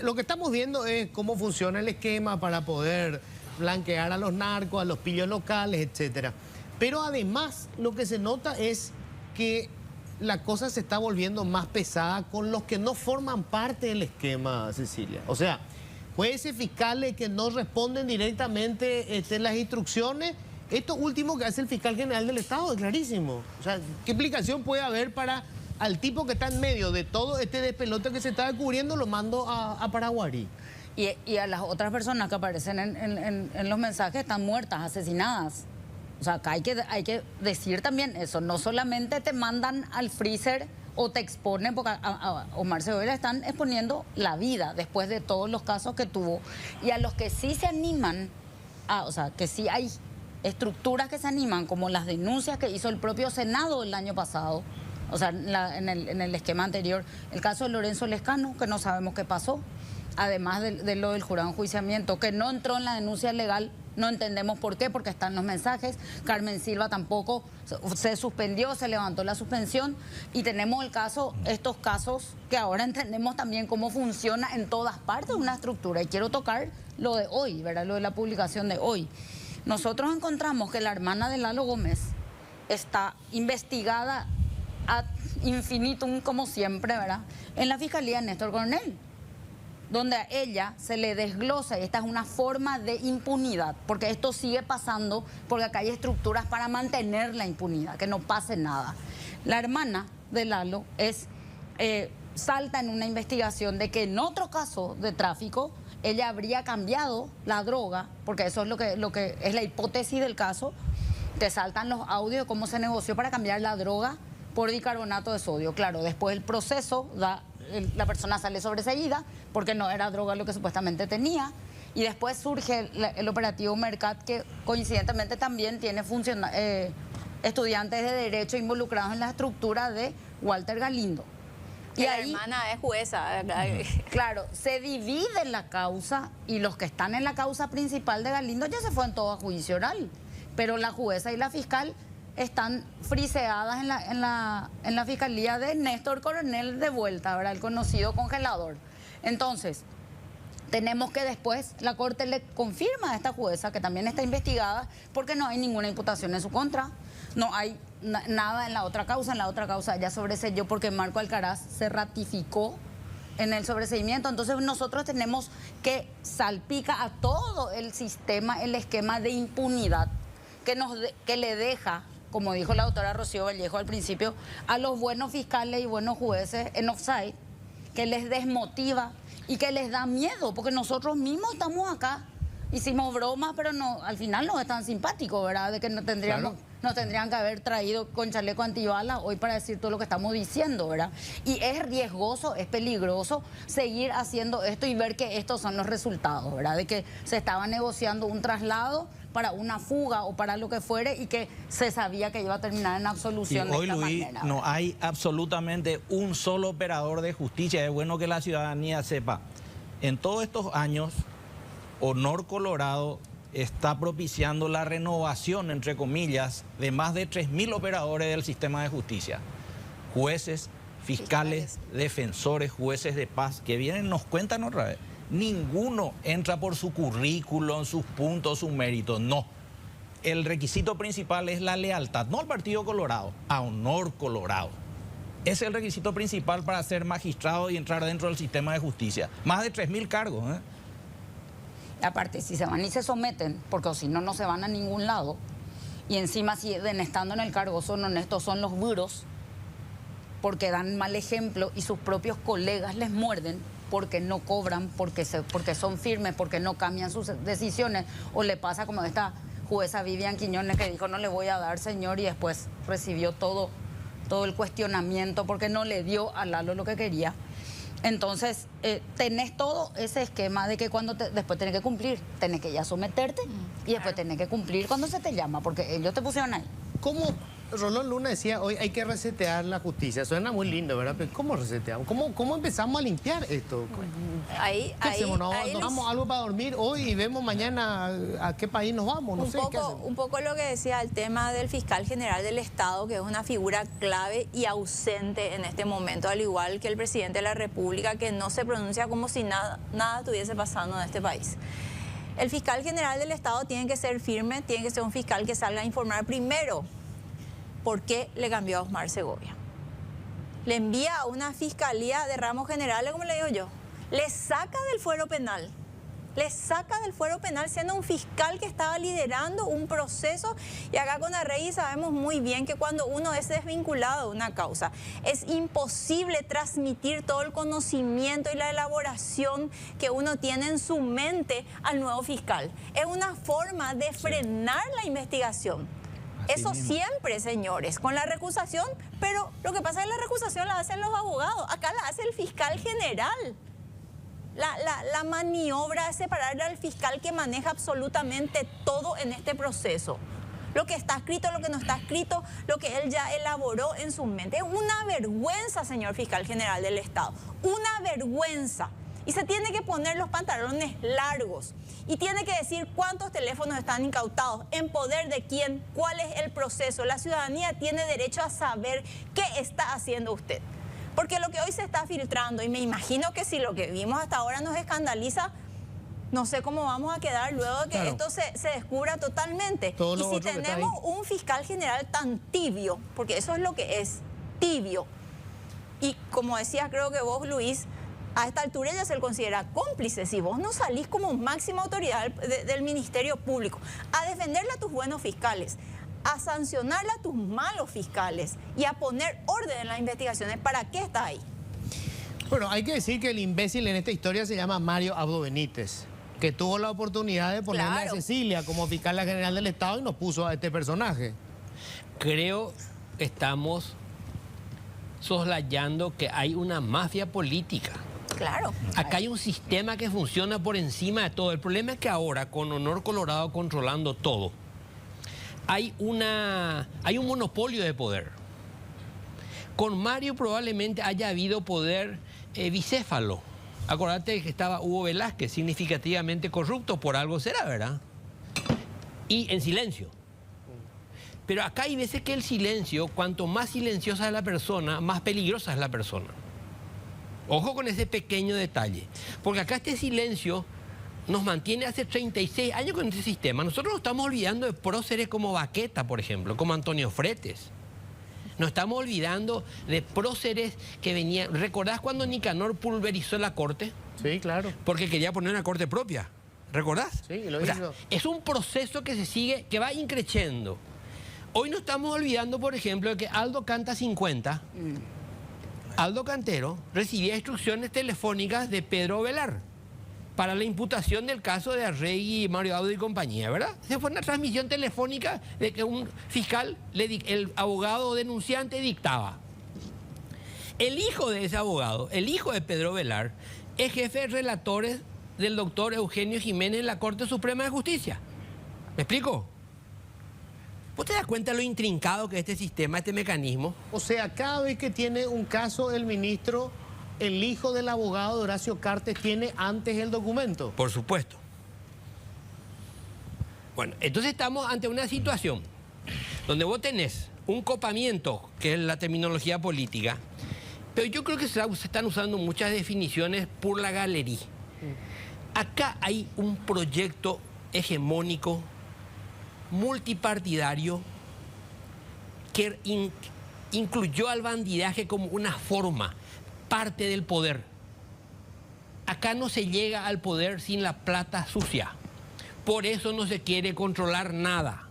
lo que estamos viendo es cómo funciona el esquema para poder blanquear a los narcos, a los pillos locales, etcétera. Pero además lo que se nota es que la cosa se está volviendo más pesada con los que no forman parte del esquema, Cecilia. O sea, jueces, fiscales que no responden directamente las instrucciones. Esto último que hace el fiscal general del Estado es clarísimo. O sea, ¿qué implicación puede haber para al tipo que está en medio de todo este despelote que se está descubriendo, lo mando a Paraguarí? Y a las otras personas que aparecen en los mensajes están muertas, asesinadas. O sea, acá hay que decir también eso. No solamente te mandan al freezer o te exponen, porque a Omar Segovia le están exponiendo la vida después de todos los casos que tuvo. Y a los que sí se animan, o sea, que sí hay estructuras que se animan, como las denuncias que hizo el propio Senado el año pasado, o sea, en el esquema anterior, el caso de Lorenzo Lescano, que no sabemos qué pasó, además de lo del jurado de enjuiciamiento, que no entró en la denuncia legal, no entendemos por qué, porque están los mensajes. Carmen Silva tampoco se suspendió, se levantó la suspensión, y tenemos estos casos que ahora entendemos también cómo funciona en todas partes una estructura. Y quiero tocar lo de hoy, ¿verdad? Lo de la publicación de hoy. Nosotros encontramos que la hermana de Lalo Gómez está investigada ad infinitum, como siempre, ¿verdad?, en la Fiscalía de Néstor Coronel, donde a ella se le desglosa, y esta es una forma de impunidad, porque esto sigue pasando, porque acá hay estructuras para mantener la impunidad, que no pase nada. La hermana de Lalo salta en una investigación de que en otro caso de tráfico ella habría cambiado la droga, porque eso es lo que es la hipótesis del caso. Te saltan los audios de cómo se negoció para cambiar la droga por bicarbonato de sodio. Claro, después el proceso la persona sale sobreseída porque no era droga lo que supuestamente tenía, y después surge el operativo Mercat, que coincidentemente también tiene estudiantes de Derecho involucrados en la estructura de Walter Galindo. Y la hermana es jueza. Claro, se divide la causa, y los que están en la causa principal de Galindo ya se fueron todos a juicio oral, pero la jueza y la fiscal están friseadas en la Fiscalía de Néstor Coronel de vuelta, ¿verdad?, el conocido congelador. Entonces, tenemos que después la Corte le confirma a esta jueza que también está investigada, porque no hay ninguna imputación en su contra, no hay nada en la otra causa. En la otra causa ya sobreseyó porque Marco Alcaraz se ratificó en el sobreseimiento. Entonces nosotros tenemos que salpica a todo el sistema, el esquema de impunidad que le deja, como dijo la doctora Rocío Vallejo al principio, a los buenos fiscales y buenos jueces en offside, que les desmotiva y que les da miedo, porque nosotros mismos estamos acá, hicimos bromas, pero no, al final no es tan simpático, ¿verdad?, de que nos tendrían que haber traído con chaleco antibalas hoy para decir todo lo que estamos diciendo, ¿verdad? Y es riesgoso, es peligroso seguir haciendo esto y ver que estos son los resultados, ¿verdad?, de que se estaba negociando un traslado para una fuga o para lo que fuere, y que se sabía que iba a terminar en absolución. Y hoy, de esta Luis, manera, no hay absolutamente un solo operador de justicia. Es bueno que la ciudadanía sepa. En todos estos años, Honor Colorado está propiciando la renovación, entre comillas, de más de 3.000 operadores del sistema de justicia. Jueces, fiscales, defensores, jueces de paz, que vienen, nos cuentan otra vez. Ninguno entra por su currículum, sus puntos, sus méritos, no. El requisito principal es la lealtad, no al Partido Colorado, a Honor Colorado. Ese es el requisito principal para ser magistrado y entrar dentro del sistema de justicia. Más de 3.000 cargos, ¿eh? Aparte, si se van y se someten, porque si no, no se van a ningún lado, y encima si estando en el cargo son honestos, son los buros, porque dan mal ejemplo y sus propios colegas les muerden, porque no cobran, porque son firmes, porque no cambian sus decisiones, o le pasa como a esta jueza Vivian Quiñones, que dijo no le voy a dar, señor, y después recibió todo el cuestionamiento porque no le dio a Lalo lo que quería. Entonces, tenés todo ese esquema de que después tenés que cumplir, tenés que ya someterte, y después tenés que cumplir cuando se te llama, porque ellos te pusieron ahí. ¿Cómo? Rolón Luna decía, hoy hay que resetear la justicia. Suena muy lindo, ¿verdad? Pero ¿cómo reseteamos? ¿Cómo empezamos a limpiar esto? ¿Qué hacemos? ¿Nos abandonamos algo para dormir hoy y vemos mañana a qué país nos vamos? No sé, ¿qué hacemos? Un poco lo que decía el tema del fiscal general del Estado, que es una figura clave y ausente en este momento, al igual que el presidente de la República, que no se pronuncia como si nada estuviese pasando en este país. El fiscal general del Estado tiene que ser firme, tiene que ser un fiscal que salga a informar primero por qué le cambió a Osmar Segovia. Le envía a una fiscalía de ramos generales, como le digo yo, le saca del fuero penal. Le saca del fuero penal siendo un fiscal que estaba liderando un proceso. Y acá con Arregui sabemos muy bien que cuando uno es desvinculado de una causa, es imposible transmitir todo el conocimiento y la elaboración que uno tiene en su mente al nuevo fiscal. Es una forma de frenar la investigación. Eso siempre, señores, con la recusación, pero lo que pasa es que la recusación la hacen los abogados. Acá la hace el fiscal general. la maniobra de separar al fiscal que maneja absolutamente todo en este proceso. Lo que está escrito, lo que no está escrito, lo que él ya elaboró en su mente. Es una vergüenza, señor fiscal general del Estado. Una vergüenza. Y se tiene que poner los pantalones largos. Y tiene que decir cuántos teléfonos están incautados, en poder de quién, cuál es el proceso. La ciudadanía tiene derecho a saber qué está haciendo usted. Porque lo que hoy se está filtrando, y me imagino que si lo que vimos hasta ahora nos escandaliza, no sé cómo vamos a quedar luego de que esto se descubra totalmente. Y si tenemos un fiscal general tan tibio, porque eso es lo que es, tibio, y como decías, creo que vos, Luis, a esta altura ya se le considera cómplice. Si vos no salís como máxima autoridad del Ministerio Público a defenderle a tus buenos fiscales, a sancionarle a tus malos fiscales y a poner orden en las investigaciones, ¿para qué estás ahí? Bueno, hay que decir que el imbécil en esta historia se llama Mario Abdo Benítez, que tuvo la oportunidad de ponerle a Cecilia como fiscal general del Estado y nos puso a este personaje. Creo que estamos soslayando que hay una mafia política. Claro. Acá hay un sistema que funciona por encima de todo. El problema es que ahora, con Honor Colorado controlando todo, hay un monopolio de poder. Con Mario probablemente haya habido poder bicéfalo. Acordate que estaba Hugo Velázquez, significativamente corrupto, por algo será, ¿verdad? Y en silencio. Pero acá hay veces que el silencio, cuanto más silenciosa es la persona, más peligrosa es la persona. Ojo con ese pequeño detalle. Porque acá este silencio nos mantiene hace 36 años con este sistema. Nosotros nos estamos olvidando de próceres como Baqueta, por ejemplo, como Antonio Fretes. Nos estamos olvidando de próceres que venían... ¿Recordás cuando Nicanor pulverizó la corte? Sí, claro. Porque quería poner una corte propia. ¿Recordás? Sí, lo hizo. Es un proceso que se sigue, que va increciendo. Hoy nos estamos olvidando, por ejemplo, de que Aldo Canta 50, Aldo Cantero, recibía instrucciones telefónicas de Pedro Velar para la imputación del caso de Arregui, Mario Abdo y compañía, ¿verdad? Se fue una transmisión telefónica de que un fiscal, el abogado denunciante dictaba. El hijo de ese abogado, el hijo de Pedro Velar, es jefe de relatores del doctor Eugenio Jiménez en la Corte Suprema de Justicia. ¿Me explico? ¿Vos te das cuenta de lo intrincado que es este sistema, este mecanismo? O sea, cada vez que tiene un caso el ministro, el hijo del abogado de Horacio Cartes tiene antes el documento. Por supuesto. Bueno, entonces estamos ante una situación donde vos tenés un copamiento, que es la terminología política, pero yo creo que se están usando muchas definiciones por la galería. Acá hay un proyecto hegemónico, multipartidario, que incluyó al bandidaje como una forma, parte del poder. Acá no se llega al poder sin la plata sucia. Por eso no se quiere controlar nada.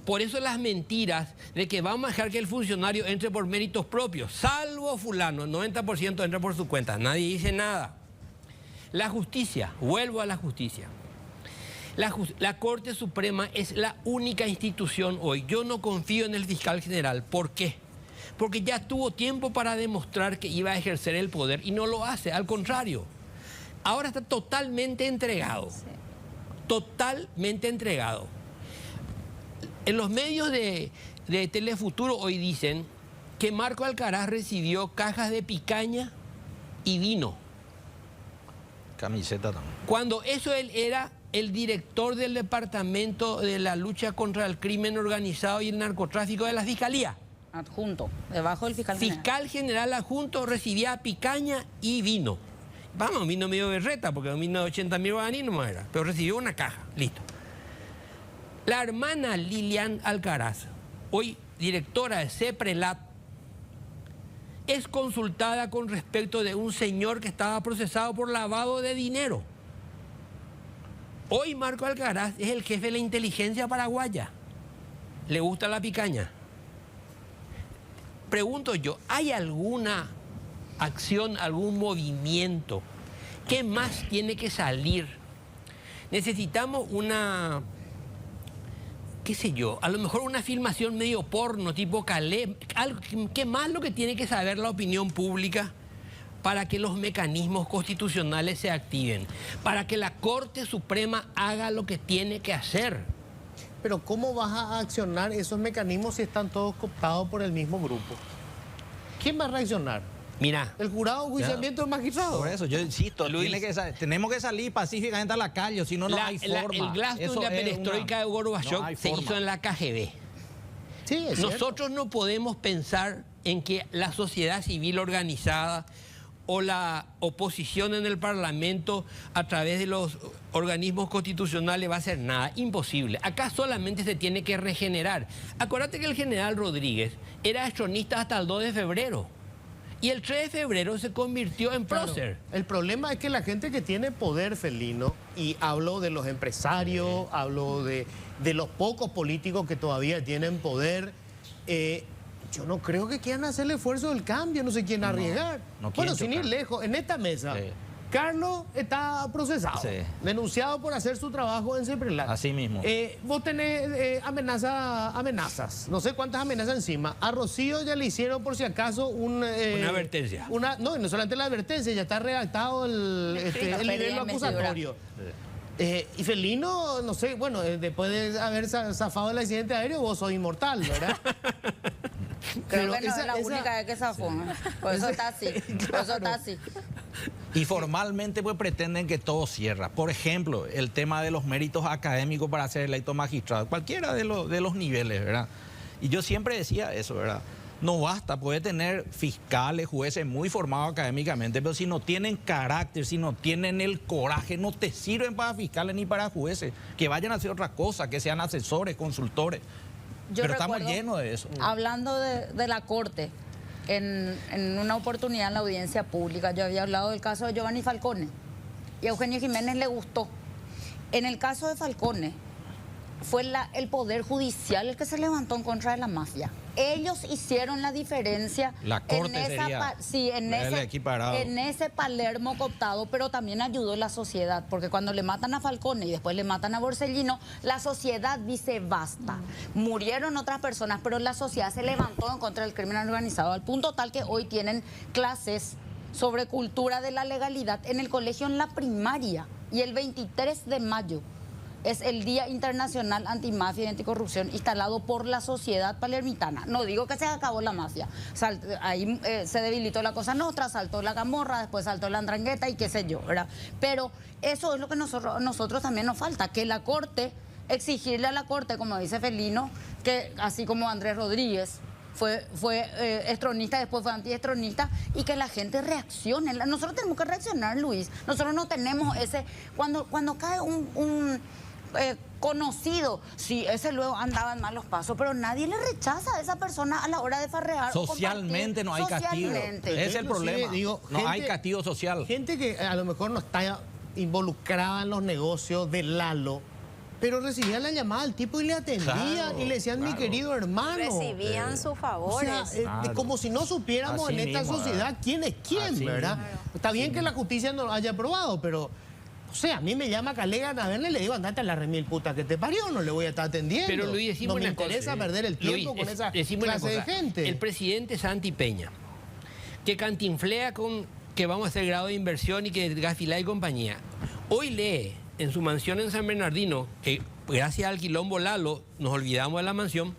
Por eso las mentiras de que vamos a dejar que el funcionario entre por méritos propios, salvo fulano, el 90% entra por su cuenta. Nadie dice nada. La justicia, vuelvo a la justicia. La Corte Suprema es la única institución hoy. Yo no confío en el fiscal general. ¿Por qué? Porque ya tuvo tiempo para demostrar que iba a ejercer el poder y no lo hace. Al contrario, ahora está totalmente entregado. Sí. Totalmente entregado. En los medios de Telefuturo hoy dicen que Marco Alcaraz recibió cajas de picaña y vino. Camiseta también. Cuando eso él era el director del Departamento de la Lucha contra el Crimen Organizado y el Narcotráfico de la Fiscalía. Adjunto, debajo del fiscal general. Fiscal general adjunto recibía picaña y vino. Vamos, vino medio berreta, porque vino de 80.000 guaraníes no era, pero recibió una caja, listo. La hermana Lilian Alcaraz, hoy directora de CEPRELAT, es consultada con respecto de un señor que estaba procesado por lavado de dinero. Hoy Marco Alcaraz es el jefe de la inteligencia paraguaya. ¿Le gusta la picaña? Pregunto yo, ¿hay alguna acción, algún movimiento? ¿Qué más tiene que salir? Necesitamos una, qué sé yo, a lo mejor una filmación medio porno, tipo Calé. ¿Qué más lo que tiene que saber la opinión pública para que los mecanismos constitucionales se activen, para que la Corte Suprema haga lo que tiene que hacer. Pero ¿cómo vas a accionar esos mecanismos si están todos cooptados por el mismo grupo? ¿Quién va a reaccionar? Mira, ¿El jurado de enjuiciamiento del magistrado? Por eso, yo insisto, Luis, tenemos que salir pacíficamente a la calle, si no, no hay forma. el glasnost de la perestroika de Gorbachov se hizo en la KGB. Sí, es Nosotros no podemos pensar en que la sociedad civil organizada o la oposición en el Parlamento a través de los organismos constitucionales va a hacer nada. Imposible. Acá solamente se tiene que regenerar. Acuérdate que el general Rodríguez era estronista hasta el 2 de febrero. Y el 3 de febrero se convirtió en prócer. El problema es que la gente que tiene poder felino, y hablo de los empresarios, hablo de los pocos políticos que todavía tienen poder, yo no creo que quieran hacer el esfuerzo del cambio, no sé quién arriesgar. No Bueno, quieren sin ir chocar. lejos, en esta mesa, Sí. Carlos está procesado, Sí. denunciado por hacer su trabajo en Ceprelat. Así mismo. Vos tenés amenazas, no sé cuántas amenazas encima. A Rocío ya le hicieron por si acaso una advertencia. No, y no solamente la advertencia, ya está redactado el nivel acusatorio. Y Felino, no sé, bueno, después de haber zafado el accidente aéreo, vos sos inmortal, ¿verdad? Creo que no es la única vez que zafó. Por eso está así. Por eso está así. Y formalmente pues pretenden que todo cierra. Por ejemplo, el tema de los méritos académicos para ser electo magistrado, cualquiera de los niveles, ¿verdad? Y yo siempre decía eso, ¿verdad? No basta, puede tener fiscales, jueces muy formados académicamente, pero si no tienen carácter, si no tienen el coraje, no te sirven para fiscales ni para jueces. Que vayan a hacer otra cosa, que sean asesores, consultores. Yo Pero estamos recuerdo, llenos de eso. Hablando de la Corte, en una oportunidad en la audiencia pública, yo había hablado del caso de Giovanni Falcone y a Eugenio Jiménez le gustó. En el caso de Falcone, fue el Poder Judicial el que se levantó en contra de la mafia. Ellos hicieron la diferencia La Corte sería el equiparado. en ese Palermo cooptado, pero también ayudó la sociedad, porque cuando le matan a Falcone y después le matan a Borsellino, la sociedad dice basta. Murieron otras personas, pero la sociedad se levantó en contra del crimen organizado, al punto tal que hoy tienen clases sobre cultura de la legalidad en el colegio en la primaria, y el 23 de mayo es el Día Internacional Antimafia y Anticorrupción instalado por la sociedad palermitana. No digo que se acabó la mafia. Ahí se debilitó la Cosa Nostra, saltó la Camorra, después saltó la Andrangheta y qué sé yo, ¿verdad? Pero eso es lo que nosotros también nos falta, que la Corte, exigirle a la Corte, como dice Felino, que así como Andrés Rodríguez fue estronista, después fue antiestronista, y que la gente reaccione. Nosotros tenemos que reaccionar, Luis. Nosotros no tenemos ese... Cuando cae un conocido, sí, ese luego andaba en malos pasos, pero nadie le rechaza a esa persona a la hora de farrear. Socialmente no hay castigo. Ese es el problema. Digo, no hay castigo social. Gente que a lo mejor no está involucrada en los negocios de Lalo, pero recibían la llamada al tipo y le atendían, Claro, y le decían, mi querido hermano. Recibían sus favores. O sea, como si no supiéramos Así en esta mismo, sociedad quién es quién, Así ¿verdad? mismo. Está bien que la justicia no lo haya aprobado, pero... O sea, a mí me llama Calega a verle y le digo, andate a la remil puta que te parió, no le voy a estar atendiendo. pero Luis, decimos no me una cosa, interesa perder el tiempo Luis, con esa decimos una clase de cosa. gente. El presidente Santi Peña, que cantinflea con que vamos a hacer grado de inversión y que Gafilá y compañía, hoy lee en su mansión en San Bernardino, que gracias al quilombo Lalo nos olvidamos de la mansión,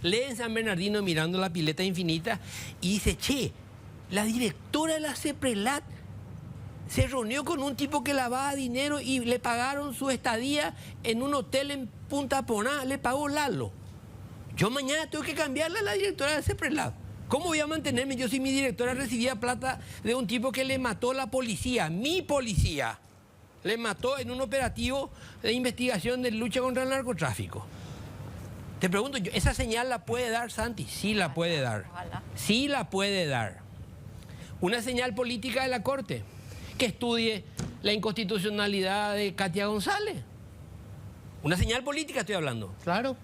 lee en San Bernardino mirando la pileta infinita y dice, che, la directora de la Ceprelat se reunió con un tipo que lavaba dinero y le pagaron su estadía en un hotel en Punta Poná, le pagó Lalo. Yo mañana tengo que cambiarle a la directora de Ceprelat. ¿Cómo voy a mantenerme yo si mi directora recibía plata de un tipo que le mató la policía, mi policía? Le mató en un operativo de investigación de lucha contra el narcotráfico. Te pregunto yo, ¿esa señal la puede dar Santi? Sí la puede dar. Ojalá. Sí la puede dar. Una señal política de la Corte, que estudie la inconstitucionalidad de Katia González. Una señal política estoy hablando. Claro.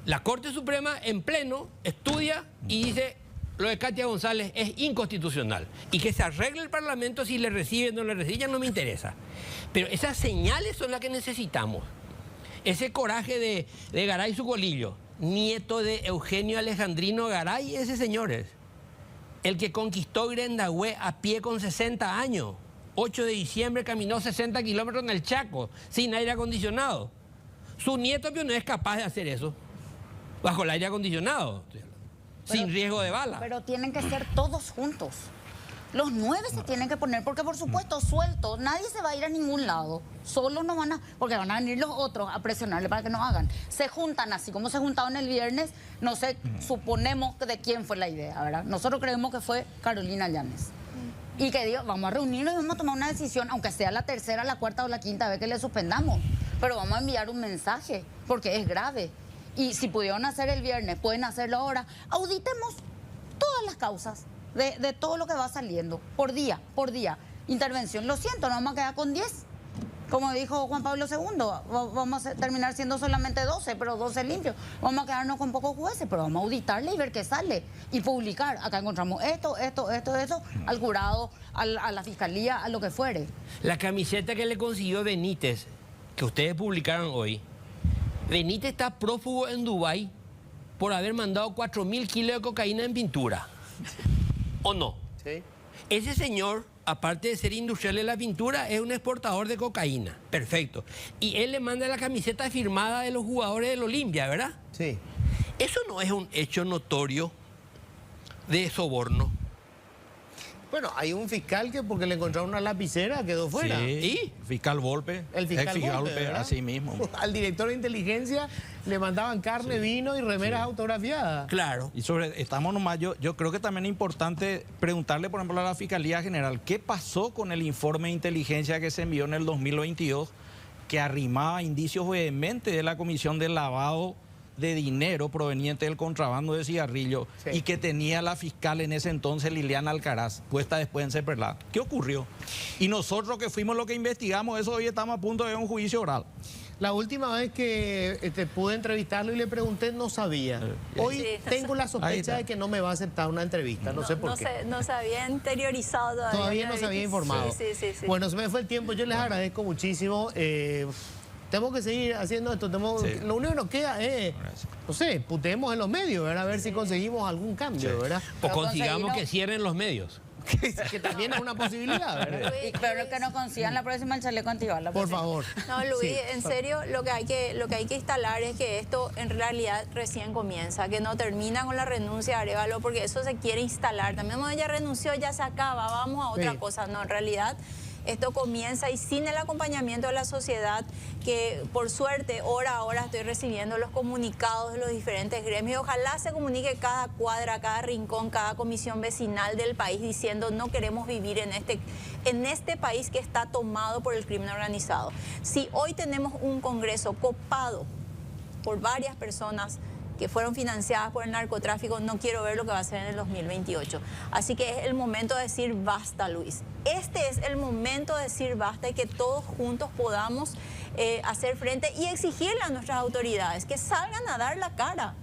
La Corte Suprema en pleno estudia y dice lo de Katia González es inconstitucional. Y que se arregle el Parlamento si le recibe o no le recibe, ya no me interesa. Pero esas señales son las que necesitamos. Ese coraje de Garay Sucolillo, nieto de Eugenio Alejandrino Garay, ese señor es. El que conquistó Grendahue a pie con 60 años. 8 de diciembre caminó 60 kilómetros en el Chaco, sin aire acondicionado. Su nieto no es capaz de hacer eso, bajo el aire acondicionado, sin riesgo de bala. Pero tienen que ser todos juntos. Los 9 se tienen que poner, porque por supuesto, sueltos, nadie se va a ir a ningún lado. Solo no van a, porque van a venir los otros a presionarle para que no hagan. Se juntan así como se juntaron el viernes, no sé, suponemos de quién fue la idea, ¿verdad? Nosotros creemos que fue Carolina Llanes. Y que digo, vamos a reunirnos y vamos a tomar una decisión, aunque sea la tercera, la cuarta o la quinta vez que le suspendamos. Pero vamos a enviar un mensaje, porque es grave. Y si pudieron hacer el viernes, pueden hacerlo ahora. Auditemos todas las causas de todo lo que va saliendo, por día, por día. Intervención, lo siento, nos vamos a quedar con 10. Como dijo Juan Pablo II, vamos a terminar siendo solamente 12, pero 12 limpios. Vamos a quedarnos con pocos jueces, pero vamos a auditarle y ver qué sale. Y publicar. Acá encontramos esto, al jurado, a la fiscalía, a lo que fuere. La camiseta que le consiguió Benítez, que ustedes publicaron hoy, Benítez está prófugo en Dubái por haber mandado 4.000 kilos de cocaína en pintura. ¿O no? Sí. Ese señor, aparte de ser industrial de la pintura, es un exportador de cocaína. Perfecto. Y él le manda la camiseta firmada de los jugadores del Olimpia, ¿verdad? Sí. Eso no es un hecho notorio de soborno. Bueno, hay un fiscal que porque le encontraron una lapicera quedó fuera. Sí, ¿Y? fiscal Volpe. El fiscal Volpe, ¿verdad? así mismo. Al director de inteligencia le mandaban carne, vino y remeras autografiadas. Claro. Y estamos nomás, yo creo que también es importante preguntarle, por ejemplo, a la Fiscalía General, ¿qué pasó con el informe de inteligencia que se envió en el 2022 que arrimaba indicios vehementes de la Comisión del Lavado de dinero proveniente del contrabando de cigarrillo y que tenía la fiscal en ese entonces, Liliana Alcaraz, puesta después en Seperlat? ¿Qué ocurrió? Y nosotros que fuimos los que investigamos eso, hoy estamos a punto de ver un juicio oral. La última vez que pude entrevistarlo y le pregunté, no sabía. Hoy tengo la sospecha de que no me va a aceptar una entrevista, no sé por qué. No se había interiorizado todavía. Todavía no se había informado. Sí. Bueno, se me fue el tiempo, yo les agradezco muchísimo. Tenemos que seguir haciendo esto. Lo único que nos queda es, no sé, puteemos en los medios, ¿verdad? A ver si conseguimos algún cambio, ¿verdad? O consigamos que cierren los medios. Que también es una posibilidad, ¿verdad? Pero que nos consigan la próxima el chaleco antibala. Por favor. No, Luis, en serio, lo que hay que instalar es que esto en realidad recién comienza, que no termina con la renuncia de Arévalo, porque eso se quiere instalar. También cuando ella renunció, ya se acaba, vamos a otra cosa. No, en realidad esto comienza y sin el acompañamiento de la sociedad, que por suerte hora a hora estoy recibiendo los comunicados de los diferentes gremios. Ojalá se comunique cada cuadra, cada rincón, cada comisión vecinal del país diciendo no queremos vivir en este país que está tomado por el crimen organizado. Si hoy tenemos un Congreso copado por varias personas que fueron financiadas por el narcotráfico, no quiero ver lo que va a ser en el 2028. Así que es el momento de decir basta, Luis. Este es el momento de decir basta y que todos juntos podamos hacer frente y exigirle a nuestras autoridades que salgan a dar la cara.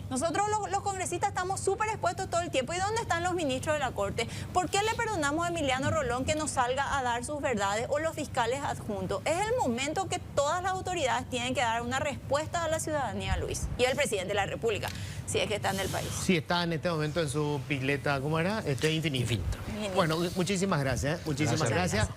Nosotros los congresistas estamos súper expuestos todo el tiempo. ¿Y dónde están los ministros de la Corte? ¿Por qué le perdonamos a Emiliano Rolón que nos salga a dar sus verdades o los fiscales adjuntos? Es el momento que todas las autoridades tienen que dar una respuesta a la ciudadanía, Luis. Y el presidente de la República, si es que está en el país. Sí, está en este momento en su pileta, ¿cómo era? Infinito. Bueno, muchísimas gracias. Muchísimas gracias.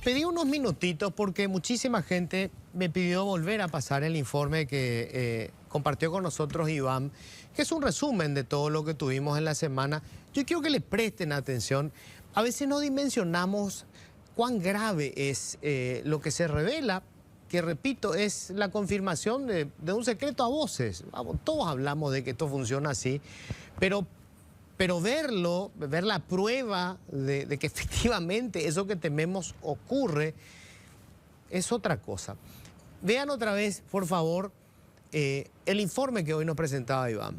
Pedí unos minutitos porque muchísima gente me pidió volver a pasar el informe que compartió con nosotros Iván, que es un resumen de todo lo que tuvimos en la semana. Yo quiero que le presten atención. A veces no dimensionamos cuán grave es lo que se revela, que repito, es la confirmación de un secreto a voces. Vamos, todos hablamos de que esto funciona así, pero verlo, ver la prueba de que efectivamente eso que tememos ocurre, es otra cosa. Vean otra vez, por favor, el informe que hoy nos presentaba Iván.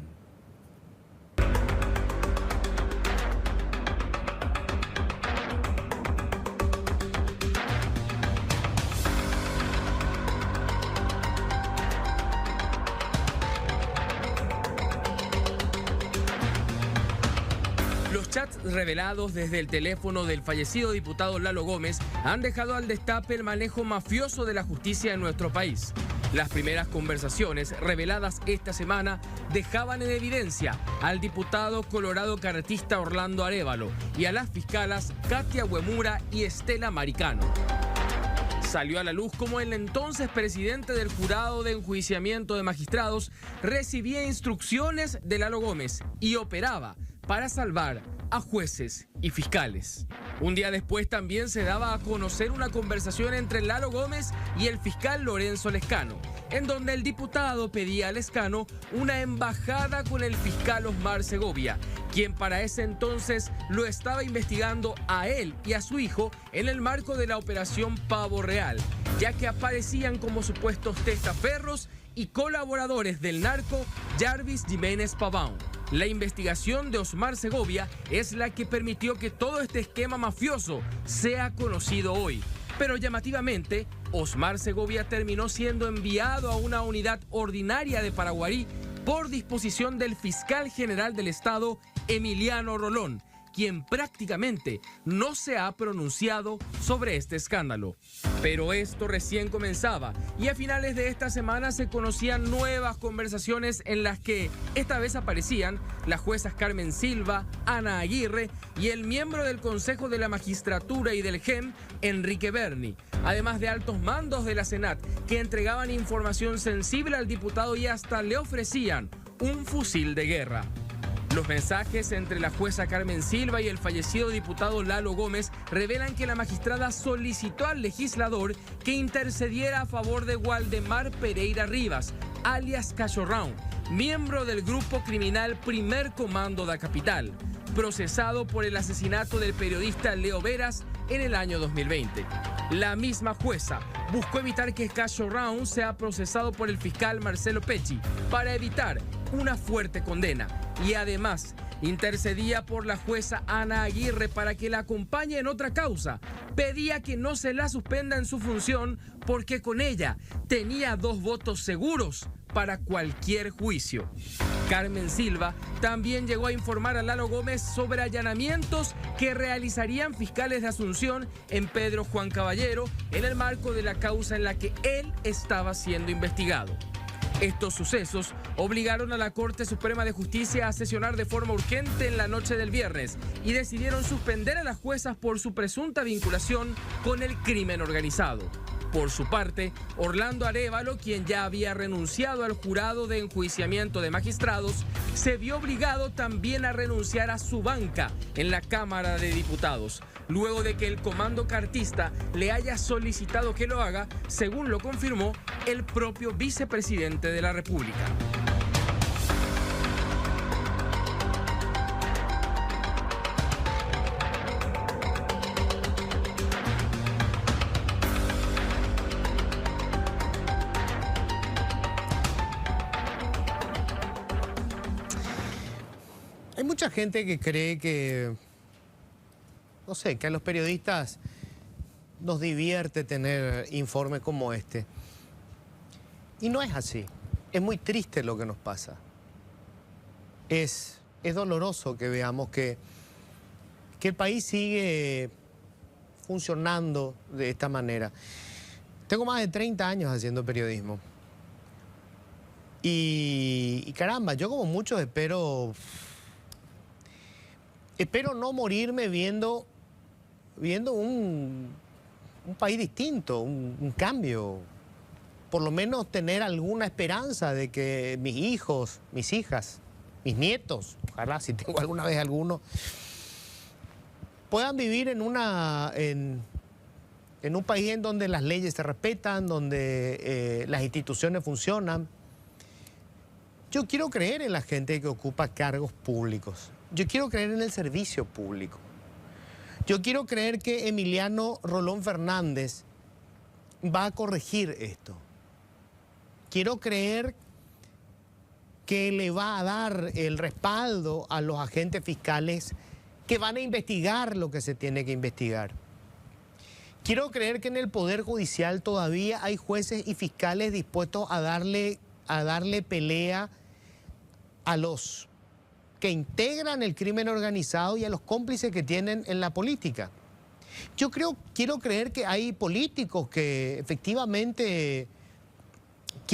Los chats revelados desde el teléfono del fallecido diputado Lalo Gómez han dejado al destape el manejo mafioso de la justicia en nuestro país. Las primeras conversaciones reveladas esta semana dejaban en evidencia al diputado colorado cartista Orlando Arévalo y a las fiscalas Katia Uemura y Estela Maricano. Salió a la luz como el entonces presidente del Jurado de Enjuiciamiento de Magistrados recibía instrucciones de Lalo Gómez y operaba para salvar a jueces y fiscales. Un día después también se daba a conocer una conversación entre Lalo Gómez y el fiscal Lorenzo Lescano, en donde el diputado pedía a Lescano una embajada con el fiscal Osmar Segovia, quien para ese entonces lo estaba investigando a él y a su hijo en el marco de la operación Pavo Real, ya que aparecían como supuestos testaferros y colaboradores del narco Jarvis Jiménez Pavón. La investigación de Osmar Segovia es la que permitió que todo este esquema mafioso sea conocido hoy. Pero llamativamente, Osmar Segovia terminó siendo enviado a una unidad ordinaria de Paraguarí por disposición del fiscal general del Estado, Emiliano Rolón, quien prácticamente no se ha pronunciado sobre este escándalo. Pero esto recién comenzaba y a finales de esta semana se conocían nuevas conversaciones en las que esta vez aparecían las juezas Carmen Silva, Ana Aguirre y el miembro del Consejo de la Magistratura y del GEM, Enrique Berni, además de altos mandos de la Senat que entregaban información sensible al diputado y hasta le ofrecían un fusil de guerra. Los mensajes entre la jueza Carmen Silva y el fallecido diputado Lalo Gómez revelan que la magistrada solicitó al legislador que intercediera a favor de Waldemar Pereira Rivas, alias Cachorrão, miembro del grupo criminal Primer Comando da Capital, procesado por el asesinato del periodista Leo Veras en el año 2020. La misma jueza buscó evitar que Cachorrão sea procesado por el fiscal Marcelo Pecci para evitar una fuerte condena y además intercedía por la jueza Ana Aguirre para que la acompañe en otra causa. Pedía que no se la suspenda en su función porque con ella tenía 2 votos seguros para cualquier juicio. Carmen Silva también llegó a informar a Lalo Gómez sobre allanamientos que realizarían fiscales de Asunción en Pedro Juan Caballero en el marco de la causa en la que él estaba siendo investigado. Estos sucesos obligaron a la Corte Suprema de Justicia a sesionar de forma urgente en la noche del viernes y decidieron suspender a las juezas por su presunta vinculación con el crimen organizado. Por su parte, Orlando Arévalo, quien ya había renunciado al Jurado de Enjuiciamiento de Magistrados, se vio obligado también a renunciar a su banca en la Cámara de Diputados, luego de que el comando cartista le haya solicitado que lo haga, según lo confirmó el propio vicepresidente de la República. Hay mucha gente que cree que, no sé, que a los periodistas nos divierte tener informes como este. Y no es así. Es muy triste lo que nos pasa. Es doloroso que veamos que el país sigue funcionando de esta manera. Tengo más de 30 años haciendo periodismo. Y caramba, yo como muchos espero no morirme viendo un país distinto, un cambio. Por lo menos tener alguna esperanza de que mis hijos, mis hijas, mis nietos, ojalá si tengo alguna vez alguno, puedan vivir en un país en donde las leyes se respetan, donde las instituciones funcionan. Yo quiero creer en la gente que ocupa cargos públicos. Yo quiero creer en el servicio público. Yo quiero creer que Emiliano Rolón Fernández va a corregir esto. Quiero creer que le va a dar el respaldo a los agentes fiscales que van a investigar lo que se tiene que investigar. Quiero creer que en el Poder Judicial todavía hay jueces y fiscales dispuestos a darle pelea a los que integran el crimen organizado y a los cómplices que tienen en la política. Quiero creer que hay políticos que efectivamente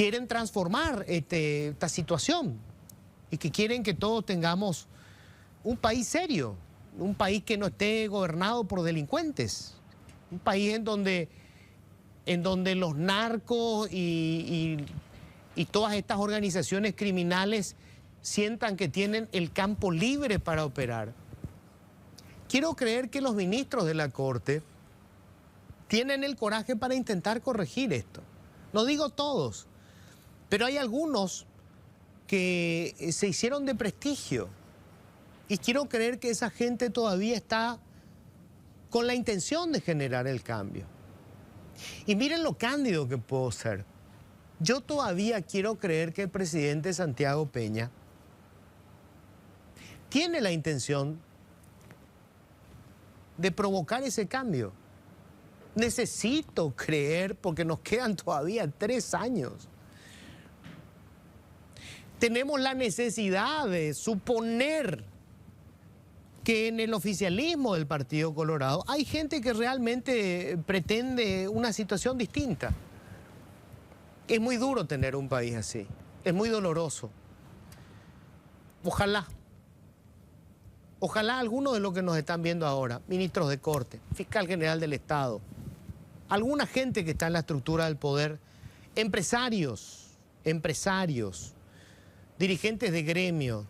quieren transformar esta situación y que quieren que todos tengamos un país serio, un país que no esté gobernado por delincuentes, un país en donde los narcos y todas estas organizaciones criminales sientan que tienen el campo libre para operar. Quiero creer que los ministros de la Corte tienen el coraje para intentar corregir esto. No digo todos, pero hay algunos que se hicieron de prestigio. Y quiero creer que esa gente todavía está con la intención de generar el cambio. Y miren lo cándido que puedo ser. Yo todavía quiero creer que el presidente Santiago Peña tiene la intención de provocar ese cambio. Necesito creer, porque nos quedan todavía 3 años. Tenemos la necesidad de suponer que en el oficialismo del Partido Colorado hay gente que realmente pretende una situación distinta. Es muy duro tener un país así, es muy doloroso. Ojalá algunos de los que nos están viendo ahora, ministros de Corte, fiscal general del Estado, alguna gente que está en la estructura del poder, empresarios, dirigentes de gremio,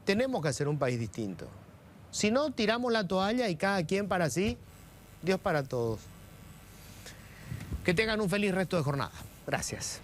tenemos que hacer un país distinto. Si no, tiramos la toalla y cada quien para sí, Dios para todos. Que tengan un feliz resto de jornada. Gracias.